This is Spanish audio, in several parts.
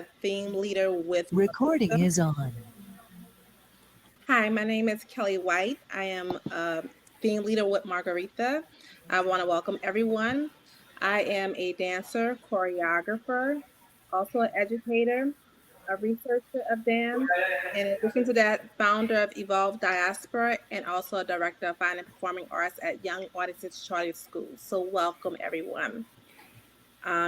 a theme leader with Recording is on. Hi, my name is Kelly White. I am a theme leader with Margarita. I want to welcome everyone. I am a dancer, choreographer, also an educator, a researcher of dance, and in addition to that, founder of Evolve Diaspora and also a director of fine and performing arts at Young Audiences Charter School. So welcome everyone.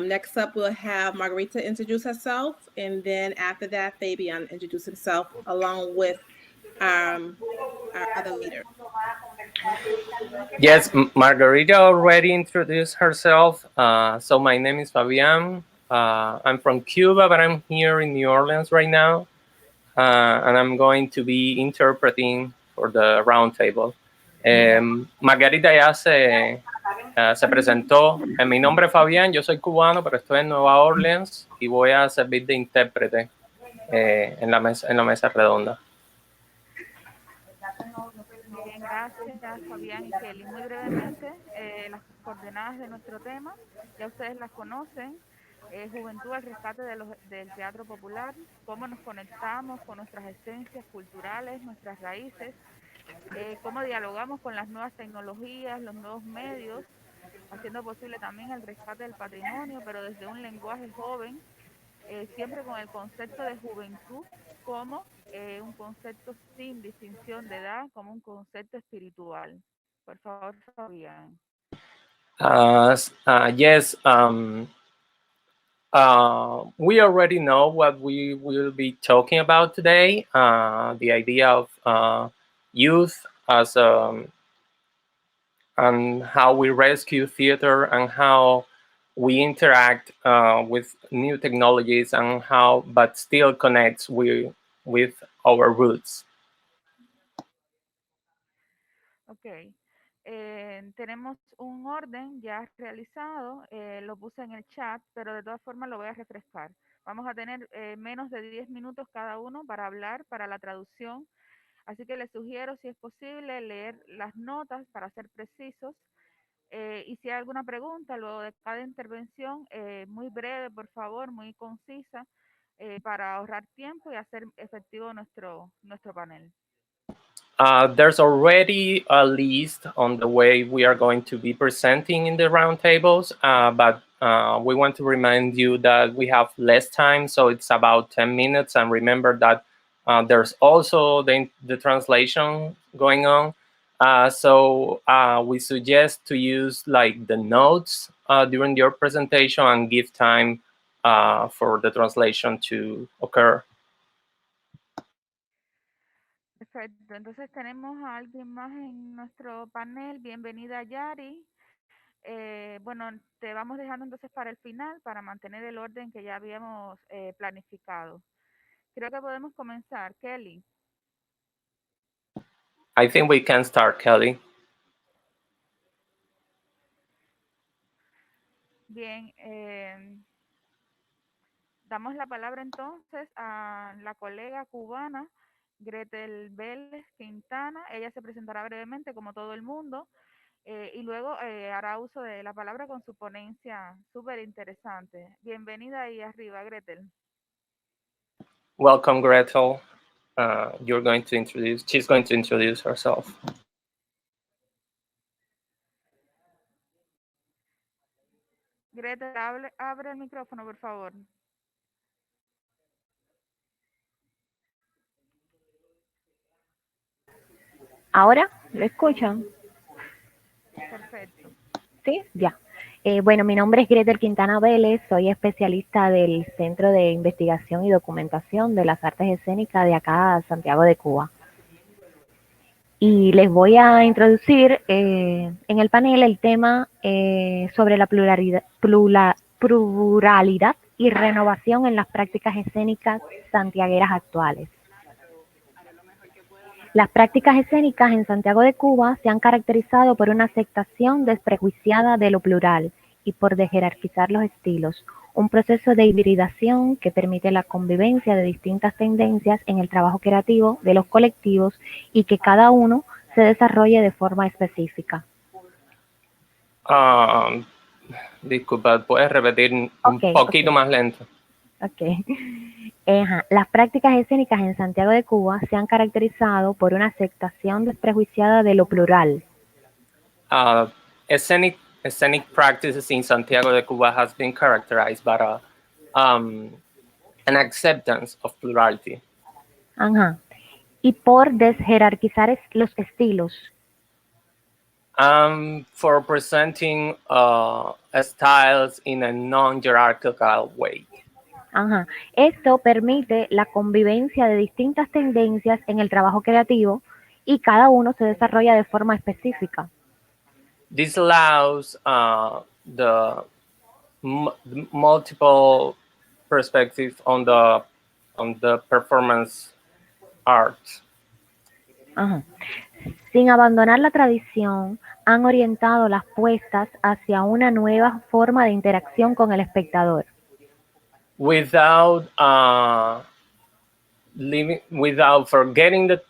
Next up, we'll have Margarita introduce herself, and then after that, Fabian introduce himself along with our other leader. Yes, Margarita already introduced herself. So my name is Fabian. I'm from Cuba, but I'm here in New Orleans right now. And I'm going to be interpreting for the Roundtable. Margarita ya se presentó. Mi nombre es Fabián, yo soy cubano, pero estoy en Nueva Orleans y voy a servir de intérprete en la mesa redonda. Bien, gracias Fabián y Kelly. Muy brevemente, las coordenadas de nuestro tema, ya ustedes las conocen. Juventud al rescate del teatro popular, cómo nos conectamos con nuestras esencias culturales, nuestras raíces, cómo dialogamos con las nuevas tecnologías, los nuevos medios, haciendo posible también el rescate del patrimonio, pero desde un lenguaje joven, siempre con el concepto de juventud como un concepto sin distinción de edad, como un concepto espiritual. Por favor, Fabián. Yes, we already know what we will be talking about today, the idea of youth as and how we rescue theater and how we interact with new technologies and how, but still connects with our roots. Ok. Tenemos un orden ya realizado, lo puse en el chat, pero de todas formas lo voy a refrescar. Vamos a tener menos de 10 minutos cada uno para hablar, para la traducción. Así que les sugiero, si es posible, leer las notas para ser precisos. Y si hay alguna pregunta luego de cada intervención, muy breve, por favor, muy concisa, para ahorrar tiempo y hacer efectivo nuestro panel. There's already a list on the way we are going to be presenting in the roundtables, but we want to remind you that we have less time, so it's about 10 minutes. And remember that there's also the translation going on. So we suggest to use like the notes during your presentation and give time for the translation to occur. Perfecto, entonces tenemos a alguien más en nuestro panel. Bienvenida, Yari. Bueno, te vamos dejando entonces para el final para mantener el orden que ya habíamos planificado. Creo que podemos comenzar. Kelly. I think we can start, Kelly. Bien, damos la palabra entonces a la colega cubana Gretel Vélez Quintana. Ella se presentará brevemente como todo el mundo y luego hará uso de la palabra con su ponencia súper interesante. Bienvenida ahí arriba, Gretel. Welcome, Gretel. She's going to introduce herself. Gretel, abre el micrófono, por favor. ¿Ahora? ¿Lo escuchan? Perfecto. Sí, ya. Bueno, mi nombre es Gretel Quintana Vélez, soy especialista del Centro de Investigación y Documentación de las Artes Escénicas de acá, Santiago de Cuba. Y les voy a introducir en el panel el tema sobre la pluralidad y renovación en las prácticas escénicas santiagueras actuales. Las prácticas escénicas en Santiago de Cuba se han caracterizado por una aceptación desprejuiciada de lo plural y por jerarquizar los estilos, un proceso de hibridación que permite la convivencia de distintas tendencias en el trabajo creativo de los colectivos y que cada uno se desarrolle de forma específica. Disculpa, ¿puedes repetir un poquito más lento? Ok. Las prácticas escénicas en Santiago de Cuba se han caracterizado por una aceptación desprejuiciada de lo plural. Uh, scenic practices in Santiago de Cuba has been characterized by an acceptance of plurality. Ajá. Y por desjerarquizar los estilos. For presenting styles in a non-hierarchical way. Ajá. Esto permite la convivencia de distintas tendencias en el trabajo creativo y cada uno se desarrolla de forma específica. This allows the multiple perspectives on the performance art. Ajá. Sin abandonar la tradición, han orientado las puestas hacia una nueva forma de interacción con el espectador. Without forgetting the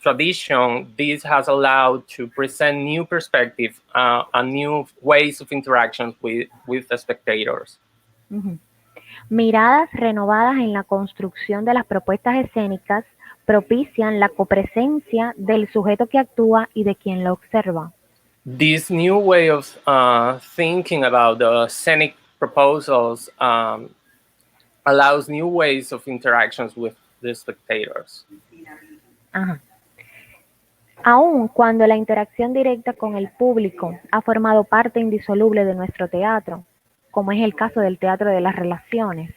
tradition, this has allowed to present new perspectives and new ways of interaction with the spectators. Uh-huh. Miradas renovadas en la construcción de las propuestas escénicas propician la copresencia del sujeto que actúa y de quien lo observa. This new way of thinking about the scenic proposals allows new ways of interactions with the spectators. Ajá. Aun cuando la interacción directa con el público ha formado parte indisoluble de nuestro teatro, como es el caso del teatro de las relaciones.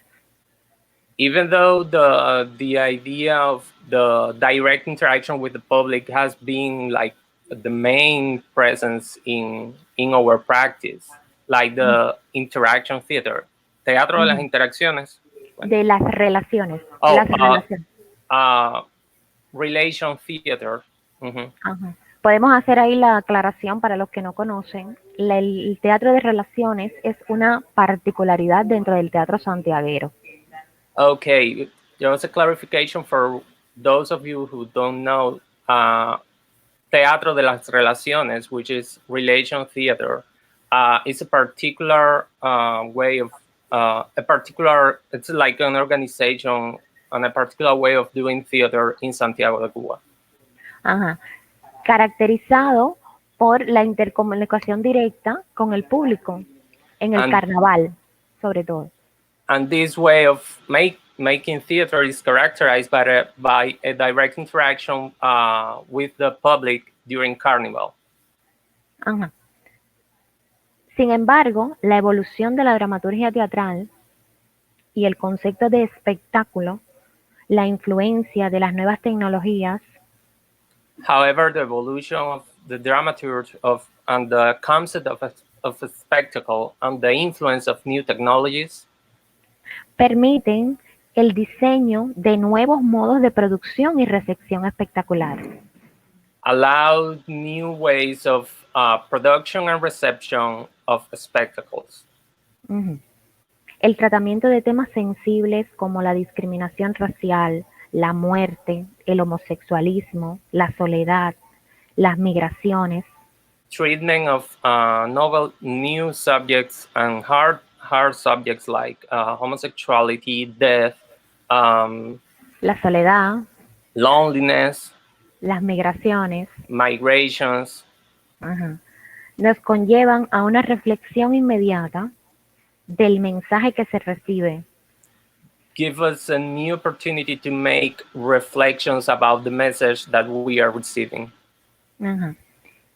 Even though the idea of the direct interaction with the public has been like the main presence in our practice, like the interaction theater, teatro de las interacciones. De las relaciones. Oh, las relaciones. Relation theater. Ajá. Podemos hacer ahí la aclaración para los que no conocen. El teatro de relaciones es una particularidad dentro del teatro santiaguero. Okay, just a clarification for those of you who don't know, teatro de las relaciones, which is relation theater, is a particular way of it's like an organization and a particular way of doing theater in Santiago de Cuba. Ajá. Caracterizado por la intercomunicación directa con el público, en el carnaval, sobre todo. And this way of making theater is characterized by a direct interaction with the public during Carnival. Ajá. Sin embargo, la evolución de la dramaturgia teatral y el concepto de espectáculo, la influencia de las nuevas tecnologías. However, the evolution of the dramaturgy and the concept of a spectacle and the influence of new technologies permiten el diseño de nuevos modos de producción y recepción espectacular. Allow new ways of production and reception of spectacles. El tratamiento de temas sensibles como la discriminación racial, la muerte, el homosexualismo, la soledad, las migraciones. Treatment of novel new subjects and hard subjects like homosexuality, death, la soledad, loneliness, las migraciones, migrations, nos conllevan a una reflexión inmediata del mensaje que se recibe. Give us a new opportunity to make reflections about the message that we are receiving.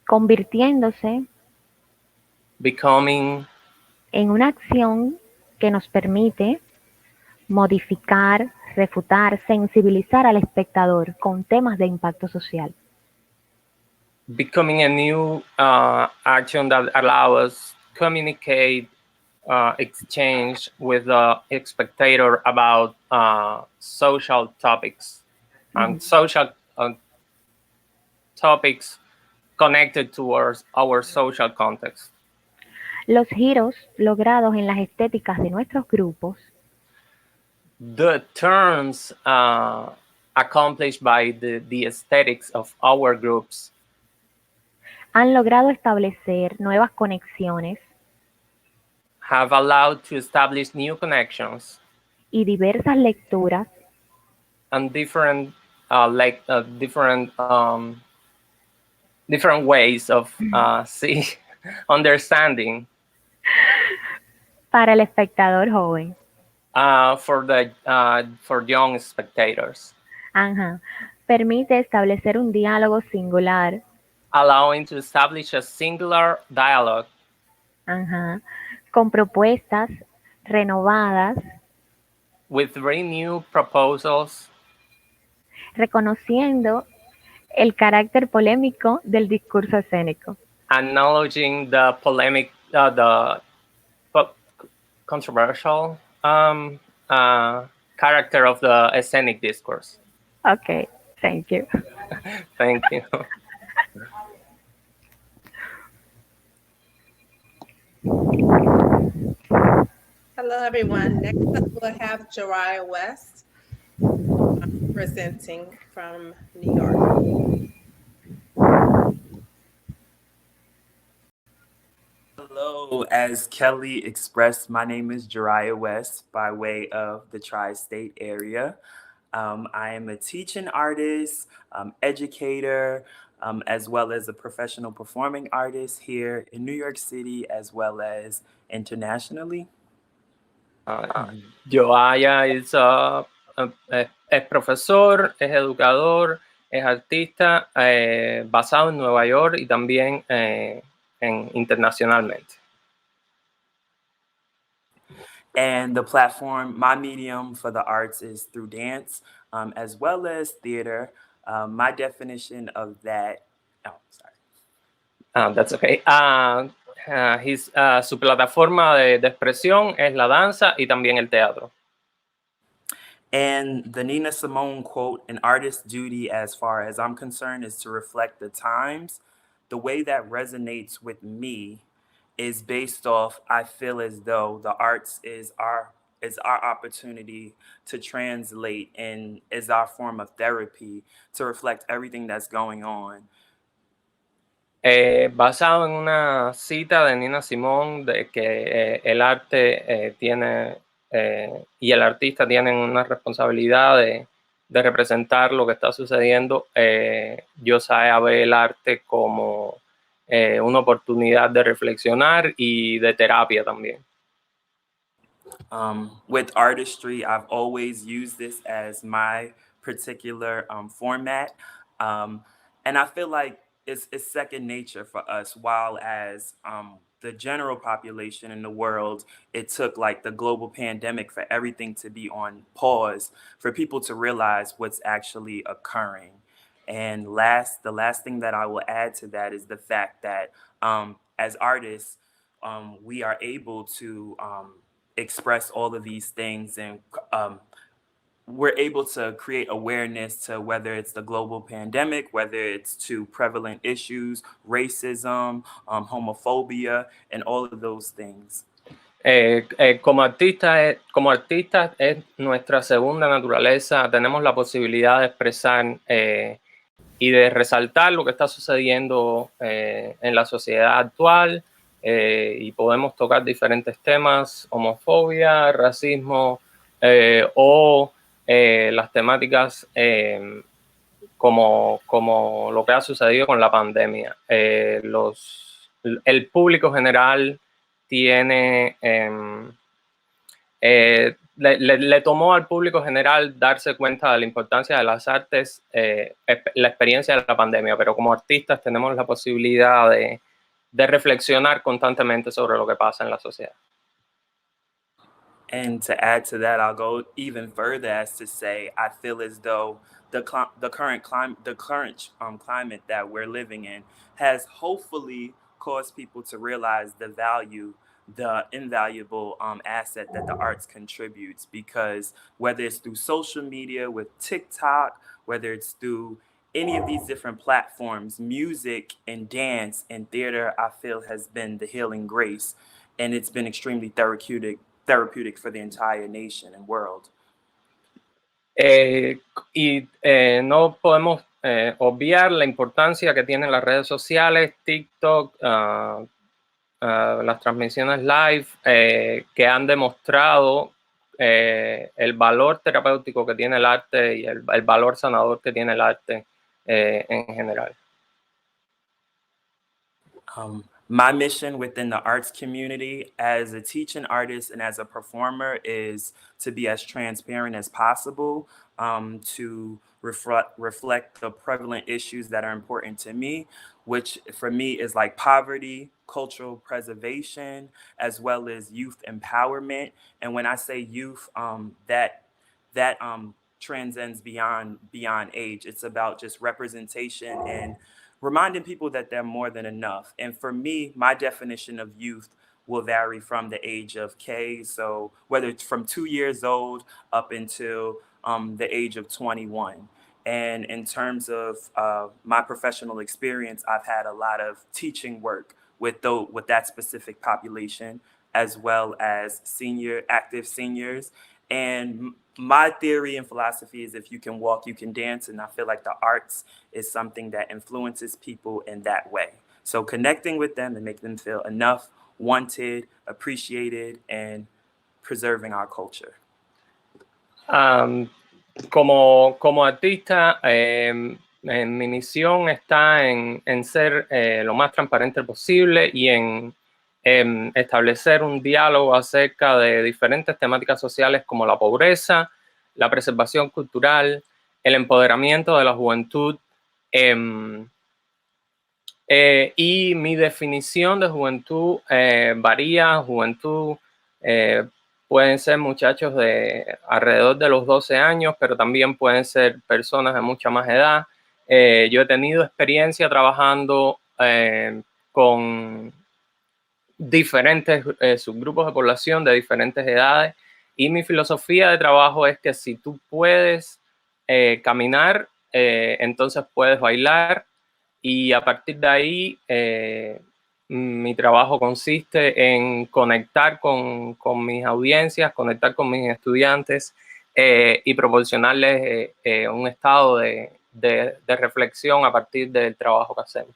Convirtiéndose becoming en una acción que nos permite modificar, refutar, sensibilizar al espectador con temas de impacto social. Becoming a new action that allows us to communicate, exchange with the spectator about social topics and social topics connected towards our social context. Los giros logrados en las estéticas de nuestros grupos. The turns accomplished by the aesthetics of our groups han logrado establecer nuevas conexiones. Have allowed to establish new connections. y diversas lecturas and different different ways of see understanding para el espectador joven. For young spectators, Ajá. Permite establecer un diálogo singular. allowing to establish a singular dialogue. Ajá. Con propuestas renovadas, With renewed proposals, reconociendo el carácter polémico del discurso escénico. acknowledging the polemic, the controversial character of the scenic discourse. Okay, thank you. Thank you. Hello, everyone. Next up, we'll have Jariah West presenting from New York. Hello, as Kelly expressed, my name is Jariah West by way of the tri-state area. I am a teaching artist, educator, as well as a professional performing artist here in New York City, as well as internationally. Joaya es profesor, es educador, es artista, basado en Nueva York y también internacionalmente. And the platform, my medium for the arts is through dance, as well as theater. My definition of that, That's okay. Su plataforma de expresión es la danza y también el teatro. And the Nina Simone quote, an artist's duty as far as I'm concerned is to reflect the times. The way that resonates with me is based off, I feel as though the arts is our opportunity to translate and is our form of therapy to reflect everything that's going on. Basado en una cita de Nina Simone de que el arte tiene y el artista tienen una responsabilidad de representar lo que está sucediendo. Josiah ve el arte como una oportunidad de reflexionar y de terapia también. With artistry, I've always used this as my particular format. And I feel like it's second nature for us, while as the general population in the world, it took like the global pandemic for everything to be on pause, for people to realize what's actually occurring. And the last thing that I will add to that is the fact that as artists, we are able to express all of these things, and we're able to create awareness to whether it's the global pandemic, whether it's to prevalent issues, racism, homophobia, and all of those things. Como artistas es nuestra segunda naturaleza. Tenemos la posibilidad de expresar y de resaltar lo que está sucediendo en la sociedad actual, y podemos tocar diferentes temas: homofobia, racismo, o las temáticas como lo que ha sucedido con la pandemia. El público general tiene le tomó al público general darse cuenta de la importancia de las artes, la experiencia de la pandemia, pero como artistas tenemos la posibilidad de reflexionar constantemente sobre lo que pasa en la sociedad. And to add to that, I'll go even further as to say, I feel as though the current climate that we're living in has hopefully caused people to realize the invaluable asset that the arts contributes, because whether it's through social media with TikTok, whether it's through any of these different platforms, music and dance and theater, I feel has been the healing grace, and it's been extremely therapeutic for the entire nation and world. No podemos obviar la importancia que tienen las redes sociales, TikTok, las transmisiones live, que han demostrado el valor terapéutico que tiene el arte y el valor sanador que tiene el arte en general. My mission within the arts community as a teaching artist and as a performer is to be as transparent as possible, to reflect the prevalent issues that are important to me, which for me is like poverty, cultural preservation, as well as youth empowerment. And when I say youth, that transcends beyond age. It's about just representation and reminding people that they're more than enough. And for me, my definition of youth will vary from the age of K. So whether it's from 2 years old up until the age of 21. And in terms of my professional experience, I've had a lot of teaching work with that specific population, as well as active seniors. And my theory and philosophy is if you can walk, you can dance. And I feel like the arts is something that influences people in that way. So connecting with them and making them feel enough, wanted, appreciated, and preserving our culture. Como artista, mi misión está en ser lo más transparente posible y en establecer un diálogo acerca de diferentes temáticas sociales como la pobreza, la preservación cultural, el empoderamiento de la juventud. Y mi definición de juventud varía. Juventud pueden ser muchachos de alrededor de los 12 años, pero también pueden ser personas de mucha más edad. Yo he tenido experiencia trabajando con diferentes subgrupos de población de diferentes edades, y mi filosofía de trabajo es que si tú puedes caminar, entonces puedes bailar, y a partir de ahí mi trabajo consiste en conectar con mis audiencias, conectar con mis estudiantes y proporcionarles un estado de reflexión a partir del trabajo que hacemos.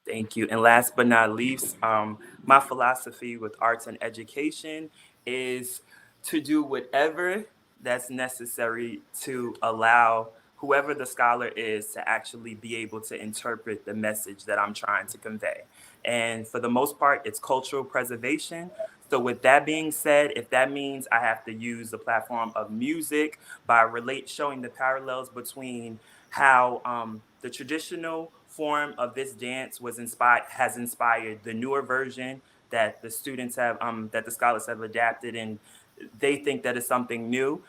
Thank you. And last but not least, my philosophy with arts and education is to do whatever that's necessary to allow whoever the scholar is to actually be able to interpret the message that I'm trying to convey. And for the most part, it's cultural preservation. So with that being said, if that means I have to use the platform of music by showing the parallels between how the traditional form of this dance has inspired the newer version that the students have, that the scholars have adapted, and they think that it's something new.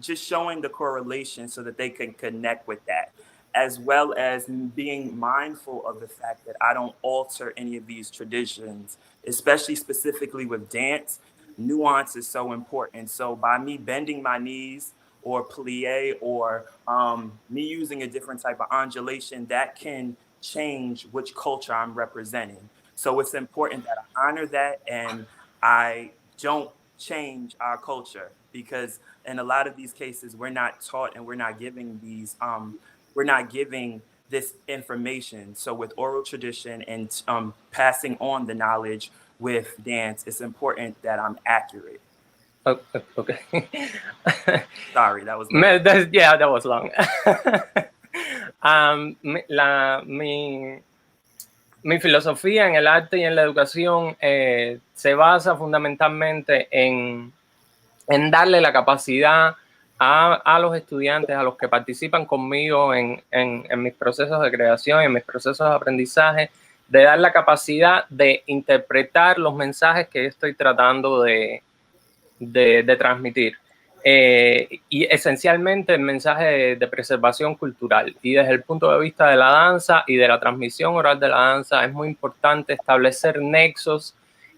Just showing the correlation so that they can connect with that, as well as being mindful of the fact that I don't alter any of these traditions, especially specifically with dance. Nuance is so important. So by me bending my knees or plie or me using a different type of undulation, that can change which culture I'm representing. So it's important that I honor that and I don't change our culture, because in a lot of these cases we're not taught and we're not giving this information. So with oral tradition and passing on the knowledge with dance, it's important that I'm accurate. Okay. Sorry, that was long. Yeah, that was long. Mi filosofía en el arte y en la educación se basa fundamentalmente en darle la capacidad a los estudiantes, a los que participan conmigo en mis procesos de creación, en mis procesos de aprendizaje, de dar la capacidad de interpretar los mensajes que estoy tratando de transmitir. Y esencialmente el mensaje de preservación cultural. Y desde el punto de vista de la danza y de la transmisión oral de la danza, es muy importante establecer nexos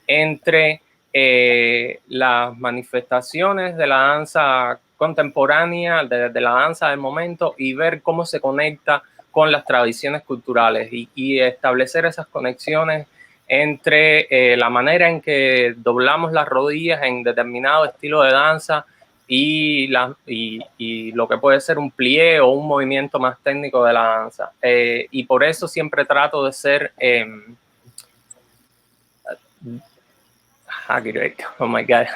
entre las manifestaciones de la danza contemporánea, de la danza del momento, y ver cómo se conecta con las tradiciones culturales y establecer esas conexiones entre la manera en que doblamos las rodillas en determinado estilo de danza y lo que puede ser un plié o un movimiento más técnico de la danza. Y por eso siempre trato de ser Accurate, oh my God.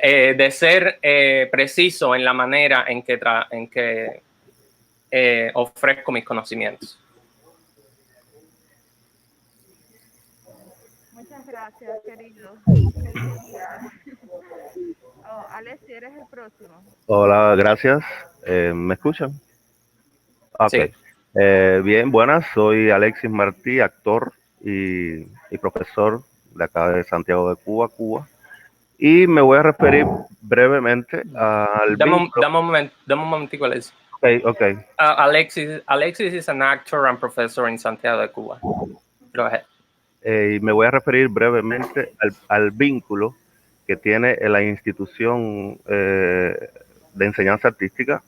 De ser preciso en la manera en que ofrezco mis conocimientos. Muchas gracias, querido. Oh, Alexi, eres el próximo. Hola, gracias. ¿Me escuchan? Ok. Sí. Bien, buenas. Soy Alexis Martí, actor y profesor de acá de Santiago de Cuba, Cuba. Y me voy a referir brevemente al vínculo. Dame un momentico, Alexis. Ok. Alexis is an actor and professor in Santiago de Cuba. Go ahead. Y me voy a referir brevemente al vínculo que tiene la institución de enseñanza artística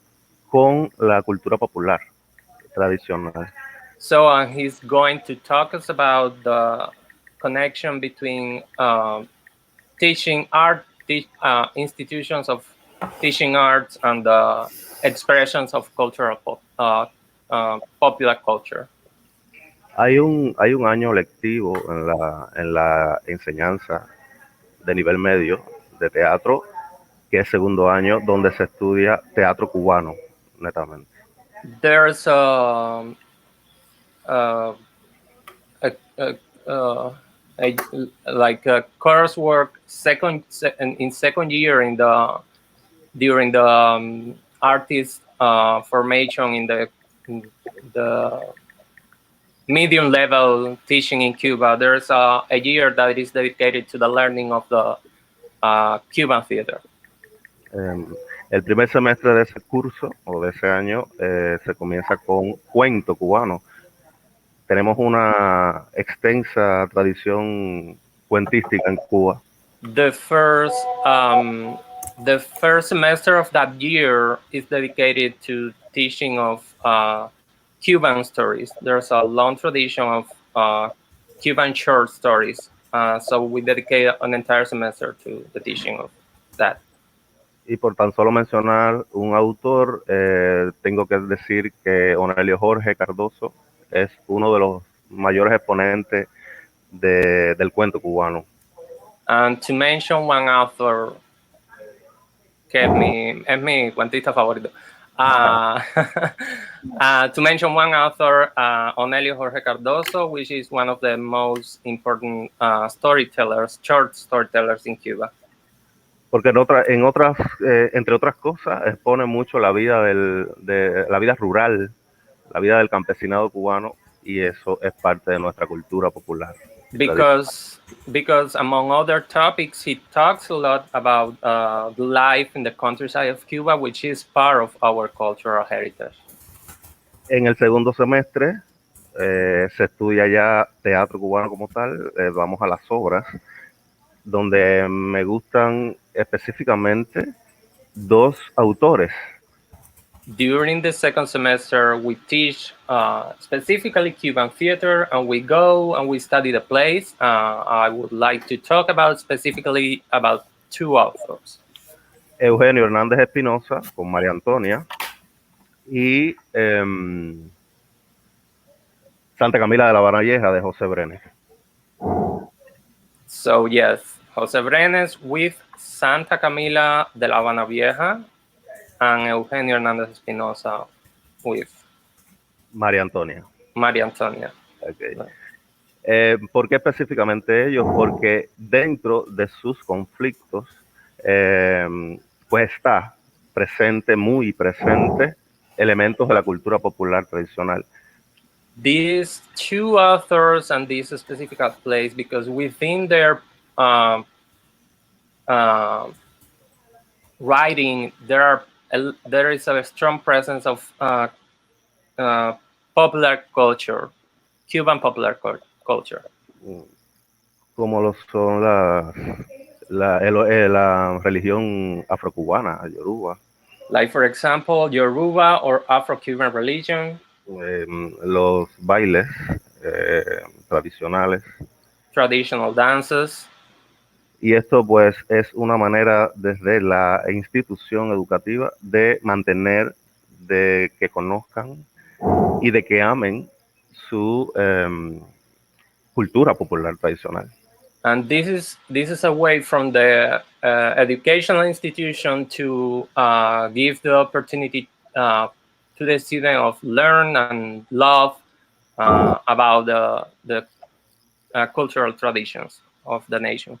con la cultura popular tradicional. So he's going to talk us about the connection between teaching art, institutions of teaching arts, and the expressions of cultural popular culture. Hay un año lectivo en la enseñanza de nivel medio de teatro, que es segundo año, donde se estudia teatro cubano, netamente. There's a like a coursework in second year during the artist formation in the medium level teaching in Cuba. There's a year that is dedicated to the learning of the Cuban theater. El primer semestre de ese curso o de ese año se comienza con cuento cubano. Tenemos una extensa tradición cuentística en Cuba. The first semester of that year is dedicated to teaching of Cuban stories. There's a long tradition of Cuban short stories. So we dedicate an entire semester to the teaching of that. Y por tan solo mencionar un autor, tengo que decir que Onelio Jorge Cardoso es uno de los mayores exponentes del cuento cubano. And to mention one author, que es mi cuentista favorito. To mention one author, Onelio Jorge Cardoso, which is one of the most important storytellers, short storytellers in Cuba. Porque entre otras cosas, expone mucho la vida la vida rural, la vida del campesinado cubano, y eso es parte de nuestra cultura popular. Because among other topics, he talks a lot about the life in the countryside of Cuba, which is part of our cultural heritage. En el segundo semestre se estudia ya teatro cubano como tal, vamos a las obras, donde me gustan específicamente dos autores. During the second semester, we teach specifically Cuban theater, and we go and we study the plays. I would like to talk specifically about two authors. Eugenio Hernández Espinosa con María Antonia y Santa Camila de la Habana Vieja de José Brenes. So yes, José Brenes with Santa Camila de la Habana Vieja, and Eugenio Hernández Espinosa with María Antonia. María Antonia. Okay. ¿Por qué específicamente ellos? Porque dentro de sus conflictos, pues está muy presente, elementos de la cultura popular tradicional. These two authors and this specific place, because within their writing, there is a strong presence of popular culture, Cuban popular culture. Como lo son la religión afrocubana, Yoruba. Like, for example, Yoruba or Afro-Cuban religion. Los bailes tradicionales. Traditional dances. Y esto pues es una manera desde la institución educativa de mantener, de que conozcan y de que amen su cultura popular tradicional. And this is a way from the educational institution to give the opportunity to the student of learn and love about the cultural traditions of the nation.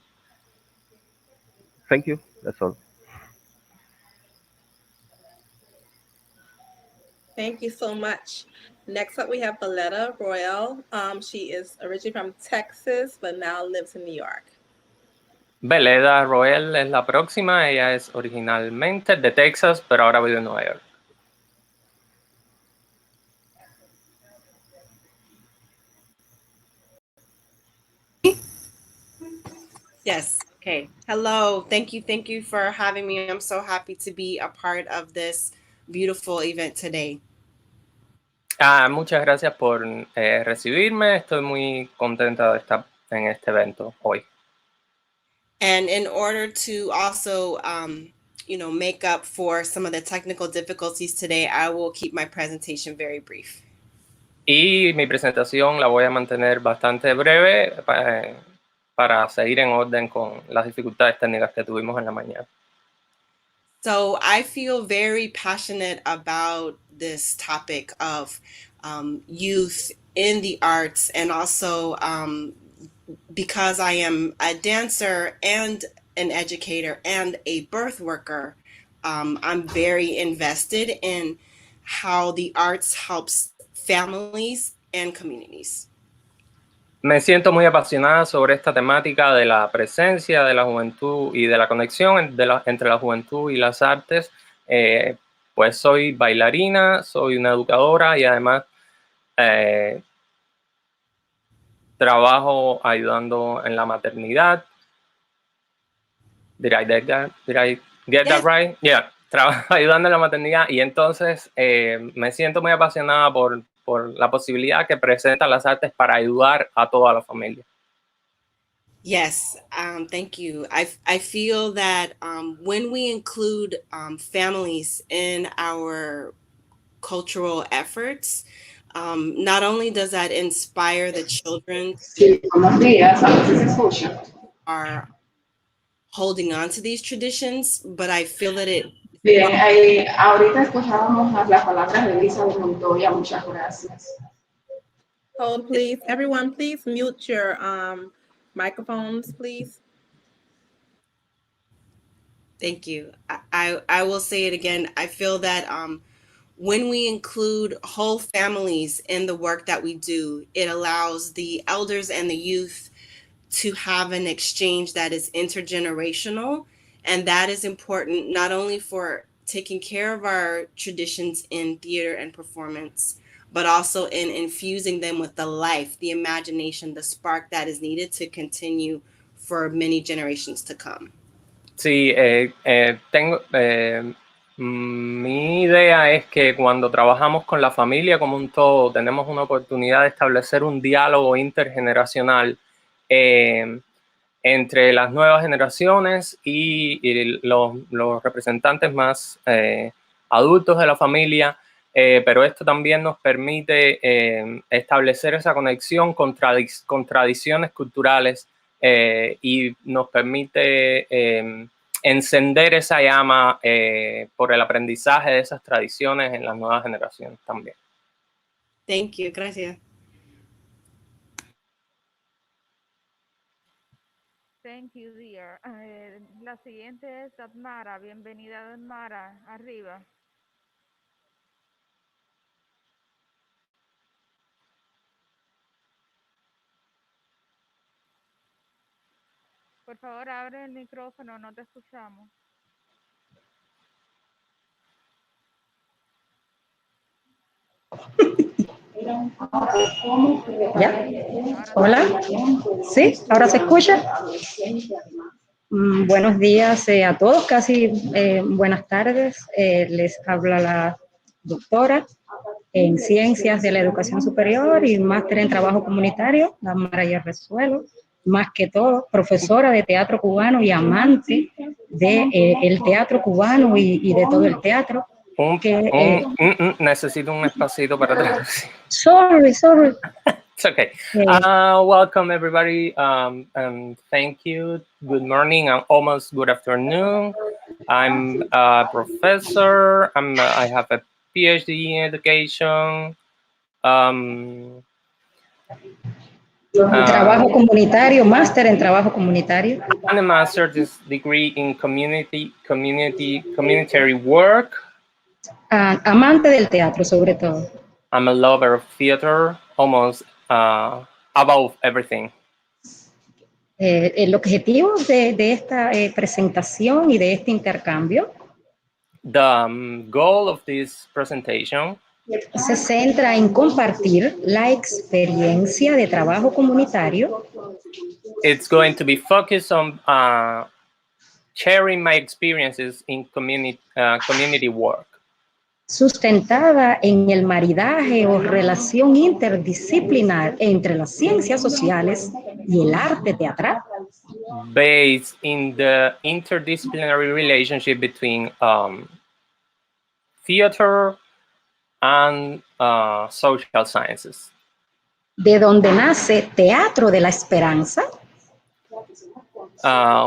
Thank you. That's all. Thank you so much. Next up, we have Valetta Royale. She is originally from Texas, but now lives in New York. Valetta Royale es la próxima. Ella es originalmente de Texas, pero ahora vive en Nueva York. Yes. Okay. Hello. Thank you for having me. I'm so happy to be a part of this beautiful event today. Muchas gracias por recibirme. Estoy muy contenta de estar en este evento hoy. And in order to also, make up for some of the technical difficulties today, I will keep my presentation very brief. Y mi presentación la voy a mantener bastante breve para seguir en orden con las dificultades técnicas que tuvimos en la mañana. So I feel very passionate about this topic of youth in the arts, and also because I am a dancer and an educator and a birth worker, I'm very invested in how the arts helps families and communities. Me siento muy apasionada sobre esta temática de la presencia de la juventud y de la conexión entre la juventud y las artes. Pues soy bailarina, soy una educadora y además trabajo ayudando en la maternidad. Did I get that right? Yeah, trabajo ayudando en la maternidad, y entonces me siento muy apasionada por la posibilidad que presentan las artes para ayudar a toda la familia. Yes, thank you. I feel that when we include families in our cultural efforts, not only does that inspire the children are holding on to these traditions, but I feel that it... Bien, ahorita escuchábamos las palabras de Elizabeth Montoya. Muchas gracias. Hold, please. Everyone, please mute your microphones, please. Thank you. I will say it again. I feel that when we include whole families in the work that we do, it allows the elders and the youth to have an exchange that is intergenerational. And that is important not only for taking care of our traditions in theater and performance, but also in infusing them with the life, the imagination, the spark that is needed to continue for many generations to come. Sí, mi idea es que cuando trabajamos con la familia como un todo, tenemos una oportunidad de establecer un diálogo intergeneracional entre las nuevas generaciones y los representantes más adultos de la familia, pero esto también nos permite establecer esa conexión con tradiciones culturales y nos permite encender esa llama por el aprendizaje de esas tradiciones en las nuevas generaciones también. Thank you. Gracias. Thank you, dear. La siguiente es Admara. Bienvenida, Admara. Arriba. Por favor, abre el micrófono, no te escuchamos. ¿Ya? Hola. ¿Sí? ¿Ahora se escucha? Buenos días a todos, casi buenas tardes. Les habla la doctora en Ciencias de la Educación Superior y máster en Trabajo Comunitario, la Mara Resuelo. Más que todo, profesora de teatro cubano y amante de el teatro cubano y de todo el teatro. Necesito un espacito para traducir. Sorry. It's okay. Welcome, everybody, and thank you. Good morning and almost good afternoon. I'm a professor. I have a PhD in education. Trabajo comunitario, máster en trabajo comunitario. And a master's degree in communitary work. Amante del teatro, sobre todo. I'm a lover of theater, almost above everything. El objetivo de esta presentación y de este intercambio The goal of this presentation se centra en compartir la experiencia de trabajo comunitario. It's going to be focused on sharing my experiences in community work. Sustentada en el maridaje o relación interdisciplinar entre las ciencias sociales y el arte teatral. Based in the interdisciplinary relationship between theater and social sciences. De donde nace Teatro de la Esperanza.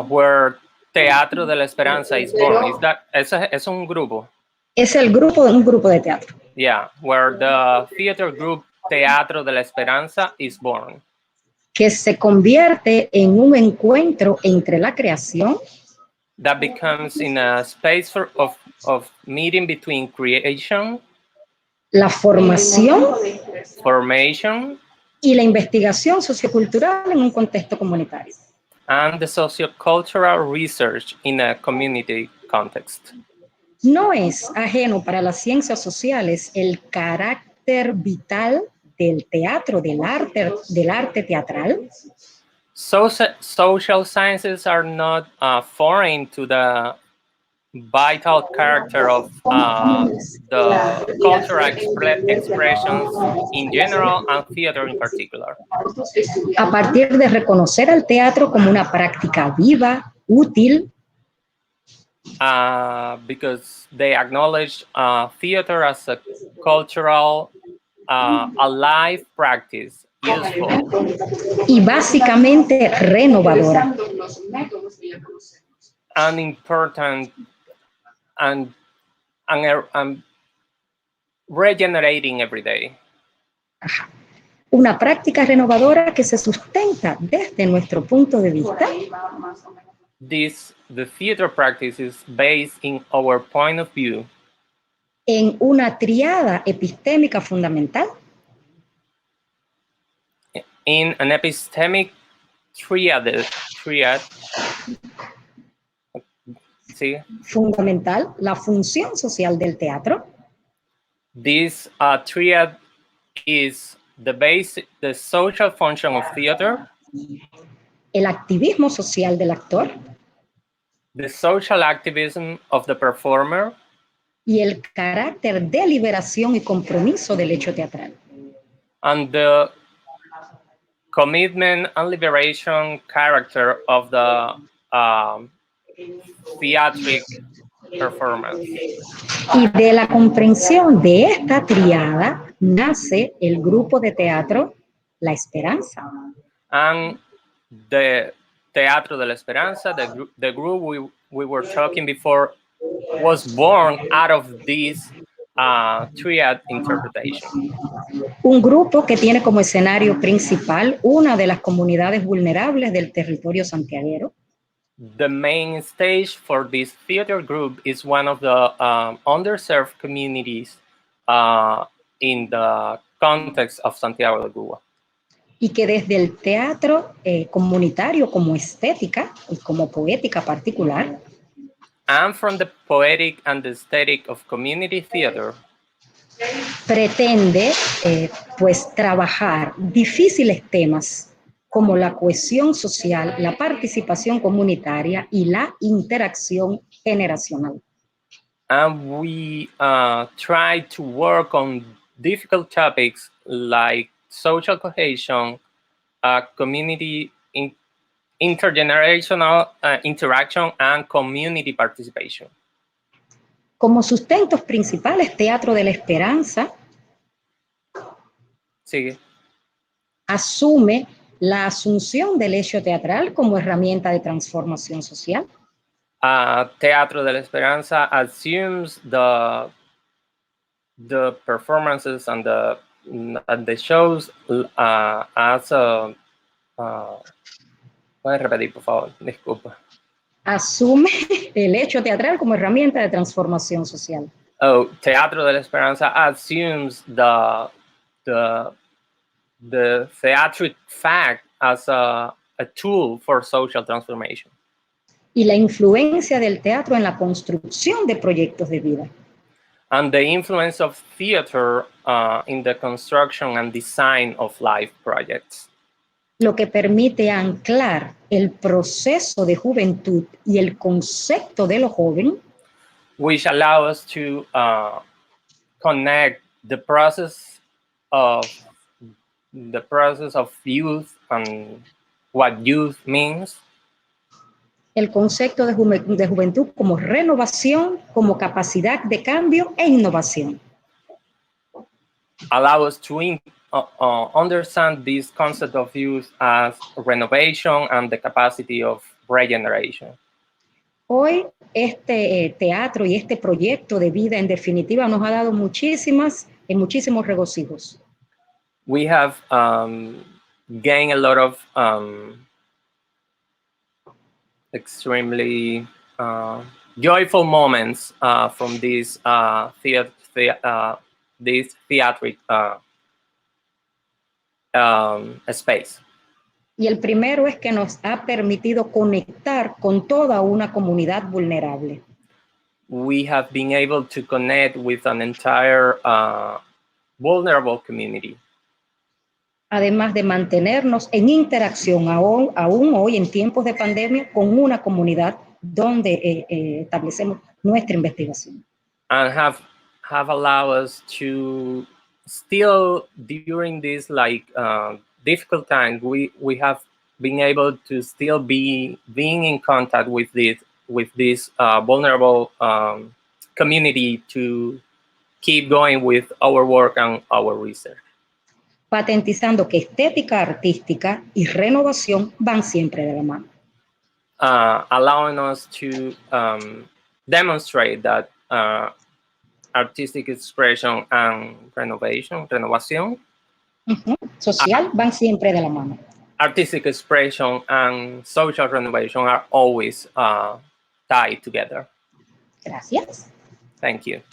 Where Teatro de la Esperanza is born. Es un grupo. Es un grupo de teatro. Yeah, where the theater group Teatro de la Esperanza is born. Que se convierte en un encuentro entre la creación. That becomes in a space of meeting between creation, la formation y la investigación sociocultural en un contexto comunitario. And the sociocultural research in a community context. No es ajeno para las ciencias sociales el carácter vital del teatro, del arte teatral. Social sciences are not foreign to the vital character of the cultural expressions in general and theater in particular. A partir de reconocer al teatro como una práctica viva, útil. Because they acknowledge theater as a cultural, alive practice, useful. Y básicamente renovadora. And important and regenerating every day. Una práctica renovadora que se sustenta desde nuestro punto de vista. The theater practice is based in our point of view. En una triada epistémica fundamental. In an epistemic triad. ¿Sí? Fundamental, la función social del teatro. This triad is the social function of theater. El activismo social del actor. The social activism of the performer. Y el carácter de liberación y compromiso del hecho teatral. And the commitment and liberation character of the theatric performance. Y de la comprensión de esta triada nace el grupo de teatro La Esperanza. And the Teatro de la Esperanza, the group we were talking before, was born out of this triad interpretation. Un grupo que tiene como escenario principal una de las comunidades vulnerables del territorio santiaguero. The main stage for this theater group is one of the underserved communities in the context of Santiago de Cuba. Y que desde el teatro comunitario como estética y como poética particular. And from the poetic and the aesthetic of community theater. Pretende pues trabajar difíciles temas como la cohesión social, la participación comunitaria y la interacción generacional. And we try to work on difficult topics like social cohesion, community intergenerational interaction, and community participation. Como sustentos principales, Teatro de la Esperanza. Sigue. asume la asunción del hecho teatral como herramienta de transformación social. Teatro de la Esperanza assumes the performances and the shows as a... ¿puedes repetir, por favor? Disculpa. Asume el hecho teatral como herramienta de transformación social. Oh, Teatro de la Esperanza assumes the theatric fact as a tool for social transformation. Y la influencia del teatro en la construcción de proyectos de vida. And the influence of theater in the construction and design of life projects. Lo que permite anclar el proceso de juventud y el concepto de lo joven, which allow us to connect the process of youth and what youth means. El concepto de juventud como renovación, como capacidad de cambio e innovación. Allow us to understand this concept of youth as renovation and the capacity of regeneration. Hoy este teatro y este proyecto de vida en definitiva nos ha dado muchísimos regocijos. We have gained a lot of extremely joyful moments from this this theatric space. Y el primero es que nos ha permitido conectar con toda una comunidad vulnerable. We have been able to connect with an entire vulnerable community. Además de mantenernos en interacción aún hoy en tiempos de pandemia con una comunidad donde establecemos nuestra investigación. And have allowed us to still, during this difficult time, we have been able to still being in contact with this vulnerable community to keep going with our work and our research. Patentizando que estética artística y renovación van siempre de la mano. Allowing us to demonstrate that artistic expression and renovación, social, van siempre de la mano. Artistic expression and social renovation are always tied together. Gracias. Thank you.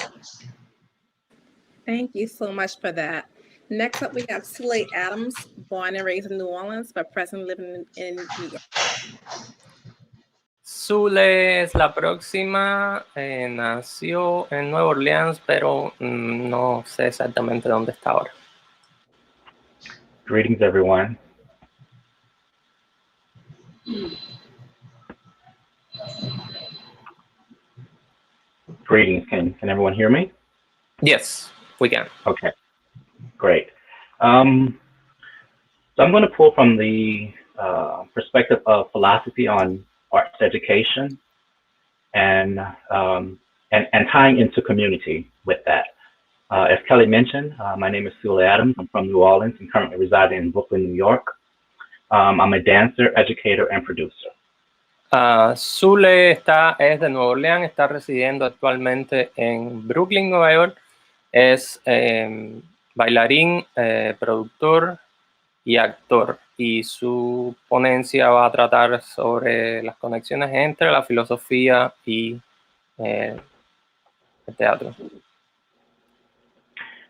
Thank you so much for that. Next up, we have Slate Adams, born and raised in New Orleans, but presently living in New York. Zule es la próxima, nació en Nueva Orleans, pero no sé exactamente dónde está ahora. Greetings, everyone. Greetings. Can everyone hear me? Yes, we can. Okay, great. So I'm going to pull from the perspective of philosophy on arts education and tying into community with that. As Kelly mentioned, my name is Slate Adams. I'm from New Orleans and currently residing in Brooklyn, New York. I'm a dancer, educator, and producer. Zule es de Nueva Orleans, está residiendo actualmente en Brooklyn, Nueva York. Es bailarín, productor y actor. Y su ponencia va a tratar sobre las conexiones entre la filosofía y el teatro.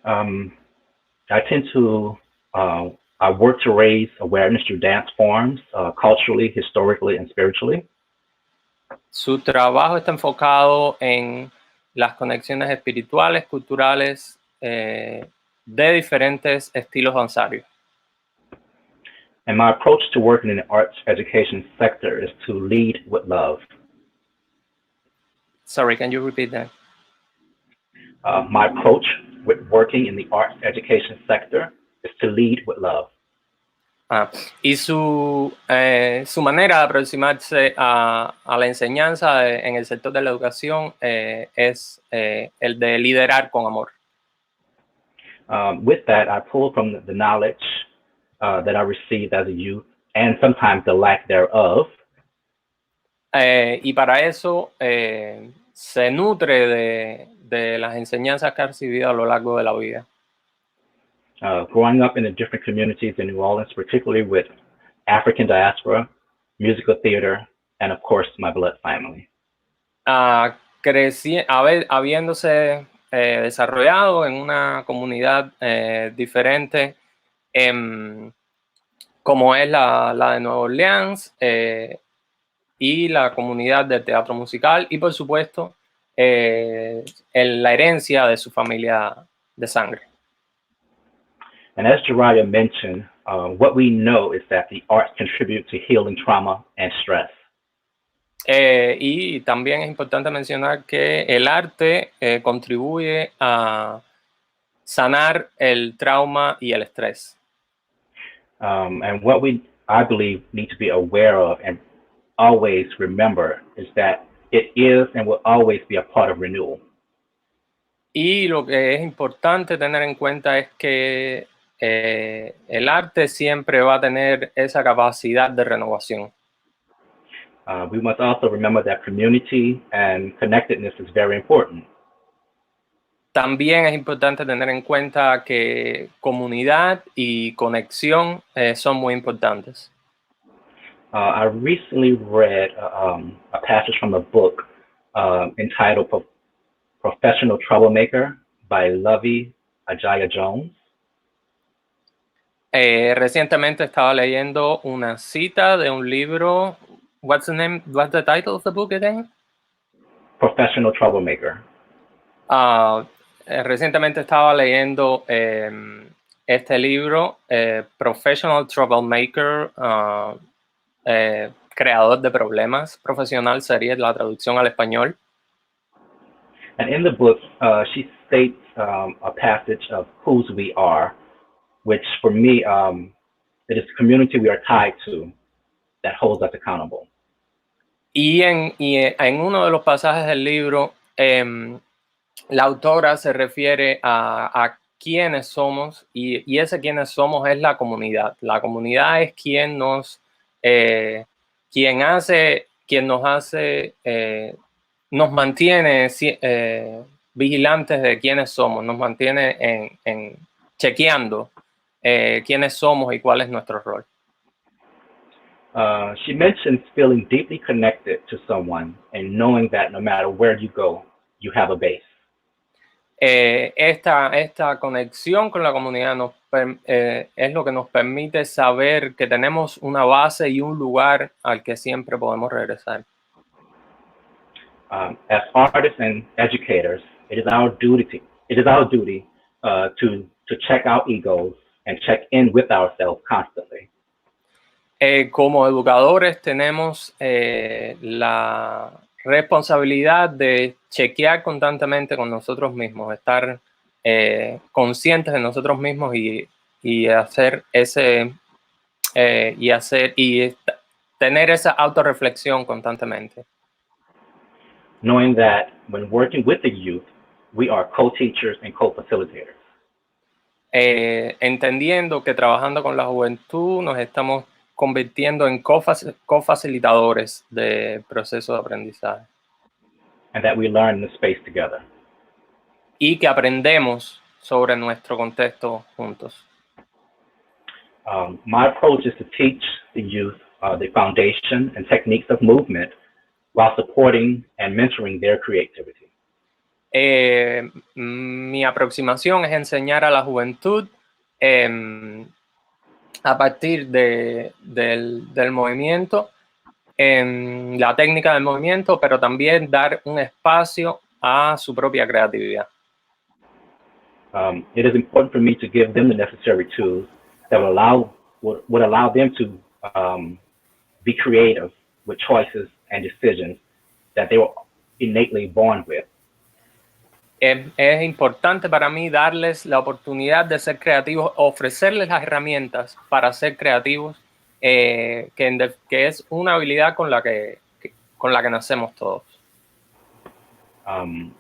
I tend to I work to raise awareness through dance forms, culturally, historically, and spiritually. Su trabajo está enfocado en las conexiones espirituales, culturales, de diferentes estilos danzarios. And my approach to working in the arts education sector is to lead with love. Sorry, can you repeat that? My approach with working in the arts education sector is to lead with love. Y su manera de aproximarse a la enseñanza en el sector de la educación es el de liderar con amor. With that, I pull from the knowledge that I received as a youth, and sometimes the lack thereof. Y para eso se nutre de las enseñanzas que ha recibido a lo largo de la vida. Growing up in the different communities in New Orleans, particularly with African diaspora, musical theater, and of course my blood family. Habiéndose desarrollado en una comunidad diferente, como es la de Nueva Orleans, y la comunidad del teatro musical, y por supuesto la herencia de su familia de sangre. And as Jiraiya mentioned, what we know is that the arts contribute to healing trauma and stress. Y también es importante mencionar que el arte contribuye a sanar el trauma y el estrés. And what I believe, need to be aware of and always remember is that it is and will always be a part of renewal. Y lo que es importante tener en cuenta es que el arte siempre va a tener esa capacidad de renovación. We must also remember that community and connectedness is very important. También es importante tener en cuenta que comunidad y conexión son muy importantes. I recently read a passage from a book entitled Professional Troublemaker by Lovey Ajaya Jones. Recientemente estaba leyendo una cita de un libro. What's the title of the book again? Professional Troublemaker. Recientemente estaba leyendo este libro, Professional Troublemaker, creador de problemas profesional, sería la traducción al español. And in the book, she states a passage of whose we are, which for me, it is the community we are tied to that holds us accountable. Y en uno de los pasajes del libro, la autora se refiere a quiénes somos, y ese quiénes somos es la comunidad. La comunidad es quien nos mantiene vigilantes de quiénes somos, nos mantiene chequeando quiénes somos y cuál es nuestro rol. She mentions feeling deeply connected to someone and knowing that no matter where you go, you have a base. Esta conexión con la comunidad es lo que nos permite saber que tenemos una base y un lugar al que siempre podemos regresar. As artists and educators, it is our duty to check our egos and check in with ourselves constantly. Como educadores tenemos la responsabilidad de chequear constantemente con nosotros mismos, estar conscientes de nosotros mismos y tener esa autorreflexión constantemente. Knowing that when working with the youth, we are co-teachers and co-facilitators. Entendiendo que trabajando con la juventud nos estamos convirtiendo en cofacilitadores del proceso de aprendizaje. And that we learn the space together. Y que aprendemos sobre nuestro contexto juntos. My approach is to teach the youth the foundation and techniques of movement while supporting and mentoring their creativity. Mi aproximación es enseñar a la juventud a partir del movimiento, la técnica del movimiento, pero también dar un espacio a su propia creatividad. It is important for me to give them the necessary tools that would allow them to be creative with choices and decisions that they were innately born with. Es importante para mí darles la oportunidad de ser creativos, ofrecerles las herramientas para ser creativos, que es una habilidad con la que nacemos todos.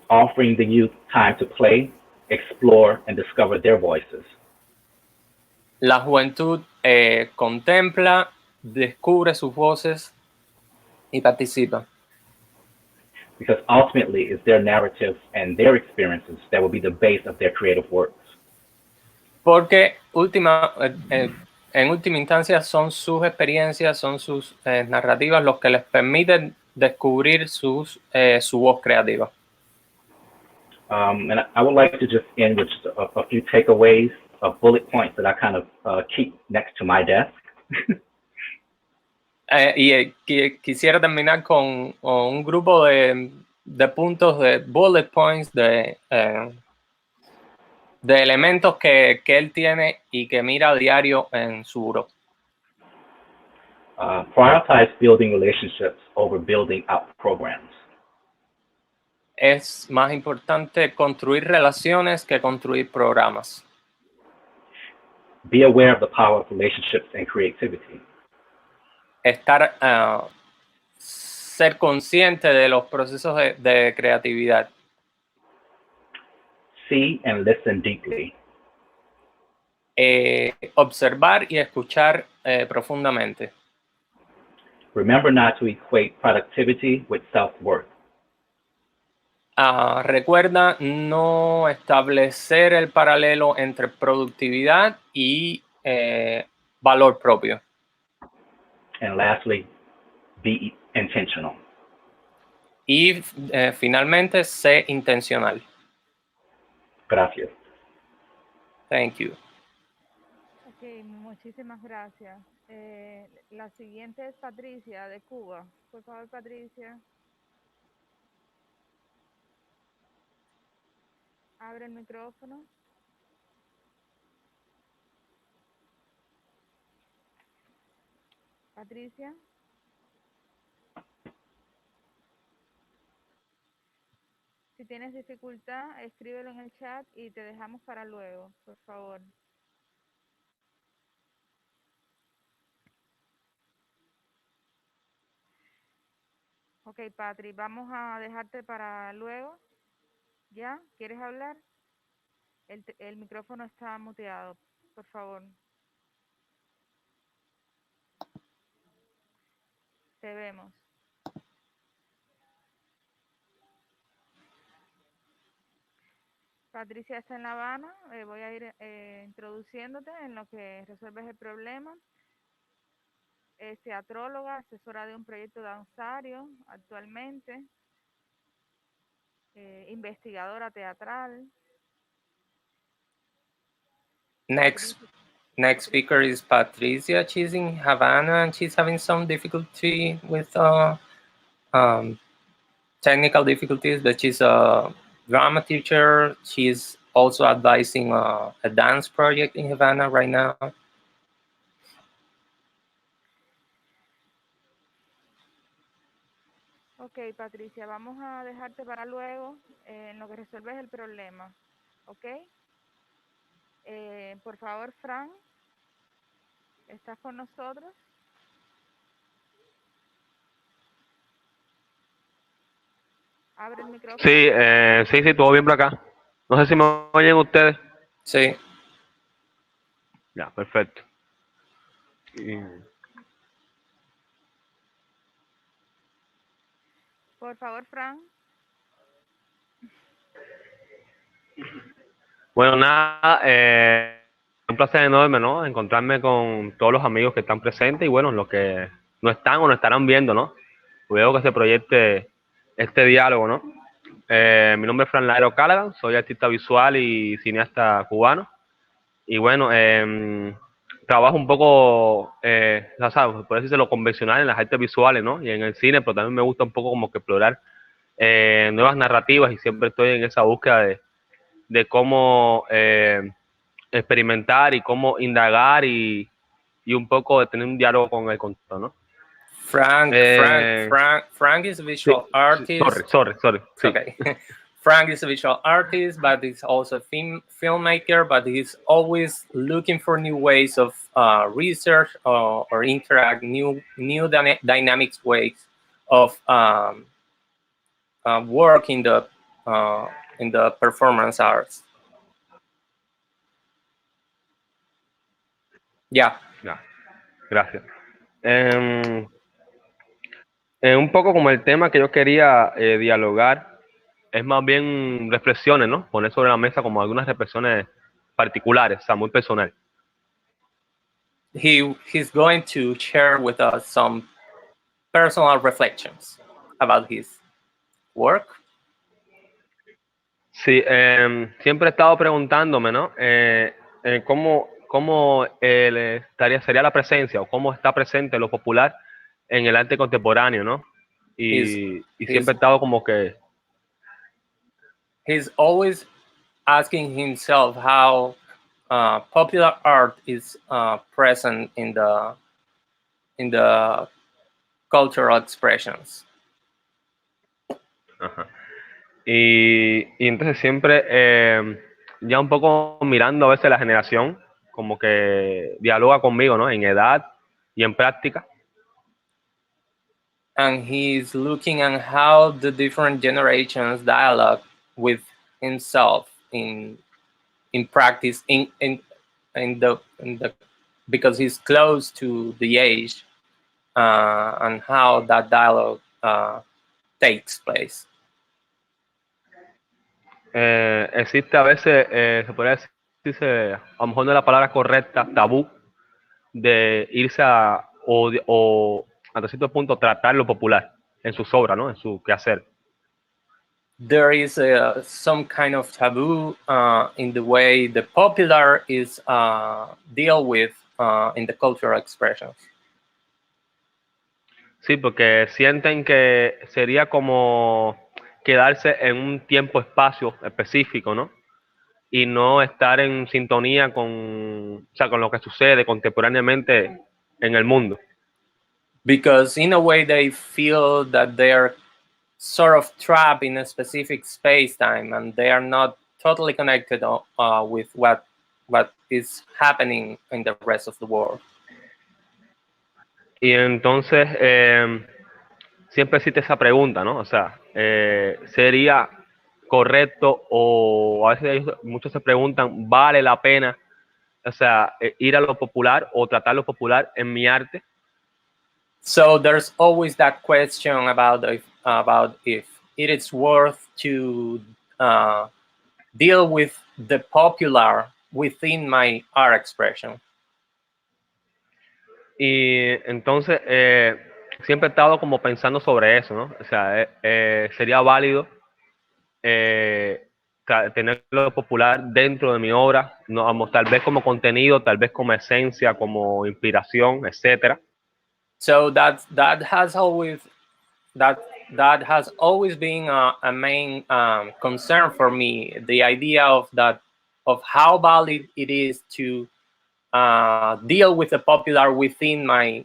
Offering the youth time to play, explore, and discover their voices. La juventud contempla, descubre sus voces y participa. Because ultimately, it's their narratives and their experiences that will be the base of their creative works. Porque en última instancia son sus experiencias, son sus narrativas los que les permiten descubrir su voz creativa. And I would like to just end with just a few takeaways of bullet points that I kind of keep next to my desk. Quisiera terminar con un grupo de puntos, de bullet points, de elementos que él tiene y que mira a diario en su buró. Prioritize building relationships over building out programs. Es más importante construir relaciones que construir programas. Be aware of the power of relationships and creativity. Ser consciente de los procesos de creatividad. See and listen deeply. Observar y escuchar profundamente. Remember not to equate productivity with self-worth. Recuerda no establecer el paralelo entre productividad y valor propio. And lastly, be intentional. Y finalmente, sé intencional. Gracias. Thank you. Ok, muchísimas gracias. La siguiente es Patricia, de Cuba. Por favor, Patricia. Abre el micrófono. Patricia. Si tienes dificultad, escríbelo en el chat y te dejamos para luego, por favor. Ok, Patri, vamos a dejarte para luego. ¿Ya? ¿Quieres hablar? El micrófono está muteado, por favor. Te vemos. Patricia está en La Habana. Voy a ir introduciéndote en lo que resuelves el problema. Es teatróloga, asesora de un proyecto danzario actualmente. Investigadora teatral. Next speaker is Patricia. She's in Havana and she's having some difficulty with technical difficulties, but she's a drama teacher. She's also advising a dance project in Havana right now. Ok, Patricia, vamos a dejarte para luego en lo que resuelves el problema. ¿Ok? Por favor, Fran, ¿estás con nosotros? Abre el micrófono. Sí, todo bien por acá. No sé si me oyen ustedes. Sí. Ya, perfecto. Por favor, Fran. Bueno, nada, un placer enorme, ¿no? Encontrarme con todos los amigos que están presentes y bueno, los que no están o no estarán viendo, ¿no? Luego que se proyecte este diálogo, ¿no? Mi nombre es Fran Callaghan, soy artista visual y cineasta cubano. Y bueno, trabajo un poco, ya sabes, por decirse lo convencional en las artes visuales, ¿no? Y en el cine, pero también me gusta un poco como que explorar nuevas narrativas y siempre estoy en esa búsqueda de cómo experimentar y cómo indagar y un poco de tener un diálogo con el contexto, ¿no? Frank is a visual artist. Sorry. Sí. Okay. Frank is a visual artist, but he's also a filmmaker, but he's always looking for new ways of research or interact, new dynamics ways of work in the performance arts. Yeah. Ya, gracias. Un poco como el tema que yo quería dialogar es más bien reflexiones, ¿no? Poner sobre la mesa como algunas reflexiones particulares, o sea, muy personal. He's going to share with us some personal reflections about his work. Sí, siempre he estado preguntándome, ¿no? Cómo sería la presencia o cómo está presente lo popular en el arte contemporáneo, ¿no? He's Y he's siempre he estado como que, he's always asking himself how popular art is present in the cultural expressions. ajá. Y entonces siempre, ya un poco mirando a veces la generación, como que dialoga conmigo, ¿no? En edad y en práctica. And he's looking at how the different generations dialogue with himself in practice in the because he's close to the age and how that dialogue takes place. Existe a veces, se podría decirse, a lo mejor no es la palabra correcta, tabú, de irse o hasta cierto punto tratar lo popular en sus obras, ¿no? En su quehacer. There is some kind of taboo in the way the popular is deal with in the cultural expressions. Sí, porque sienten que sería como quedarse en un tiempo-espacio específico, ¿no? Y no estar en sintonía con, o sea, con lo que sucede contemporáneamente en el mundo. Because in a way they feel that they are sort of trapped in a specific space time and they are not totally connected with what is happening in the rest of the world. Y entonces siempre existe esa pregunta, ¿no? O sea, ¿sería correcto o a veces muchos se preguntan, ¿vale la pena, o sea, ir a lo popular o tratar lo popular en mi arte? So there's always that question about if it is worth to deal with the popular within my art expression. Y entonces siempre he estado como pensando sobre eso, ¿no? O sea, sería válido tener lo popular dentro de mi obra, no, vamos, tal vez como contenido, tal vez como esencia, como inspiración, etcétera. So that has always that that has always been a main concern for me. The idea of that of how valid it is to deal with the popular within my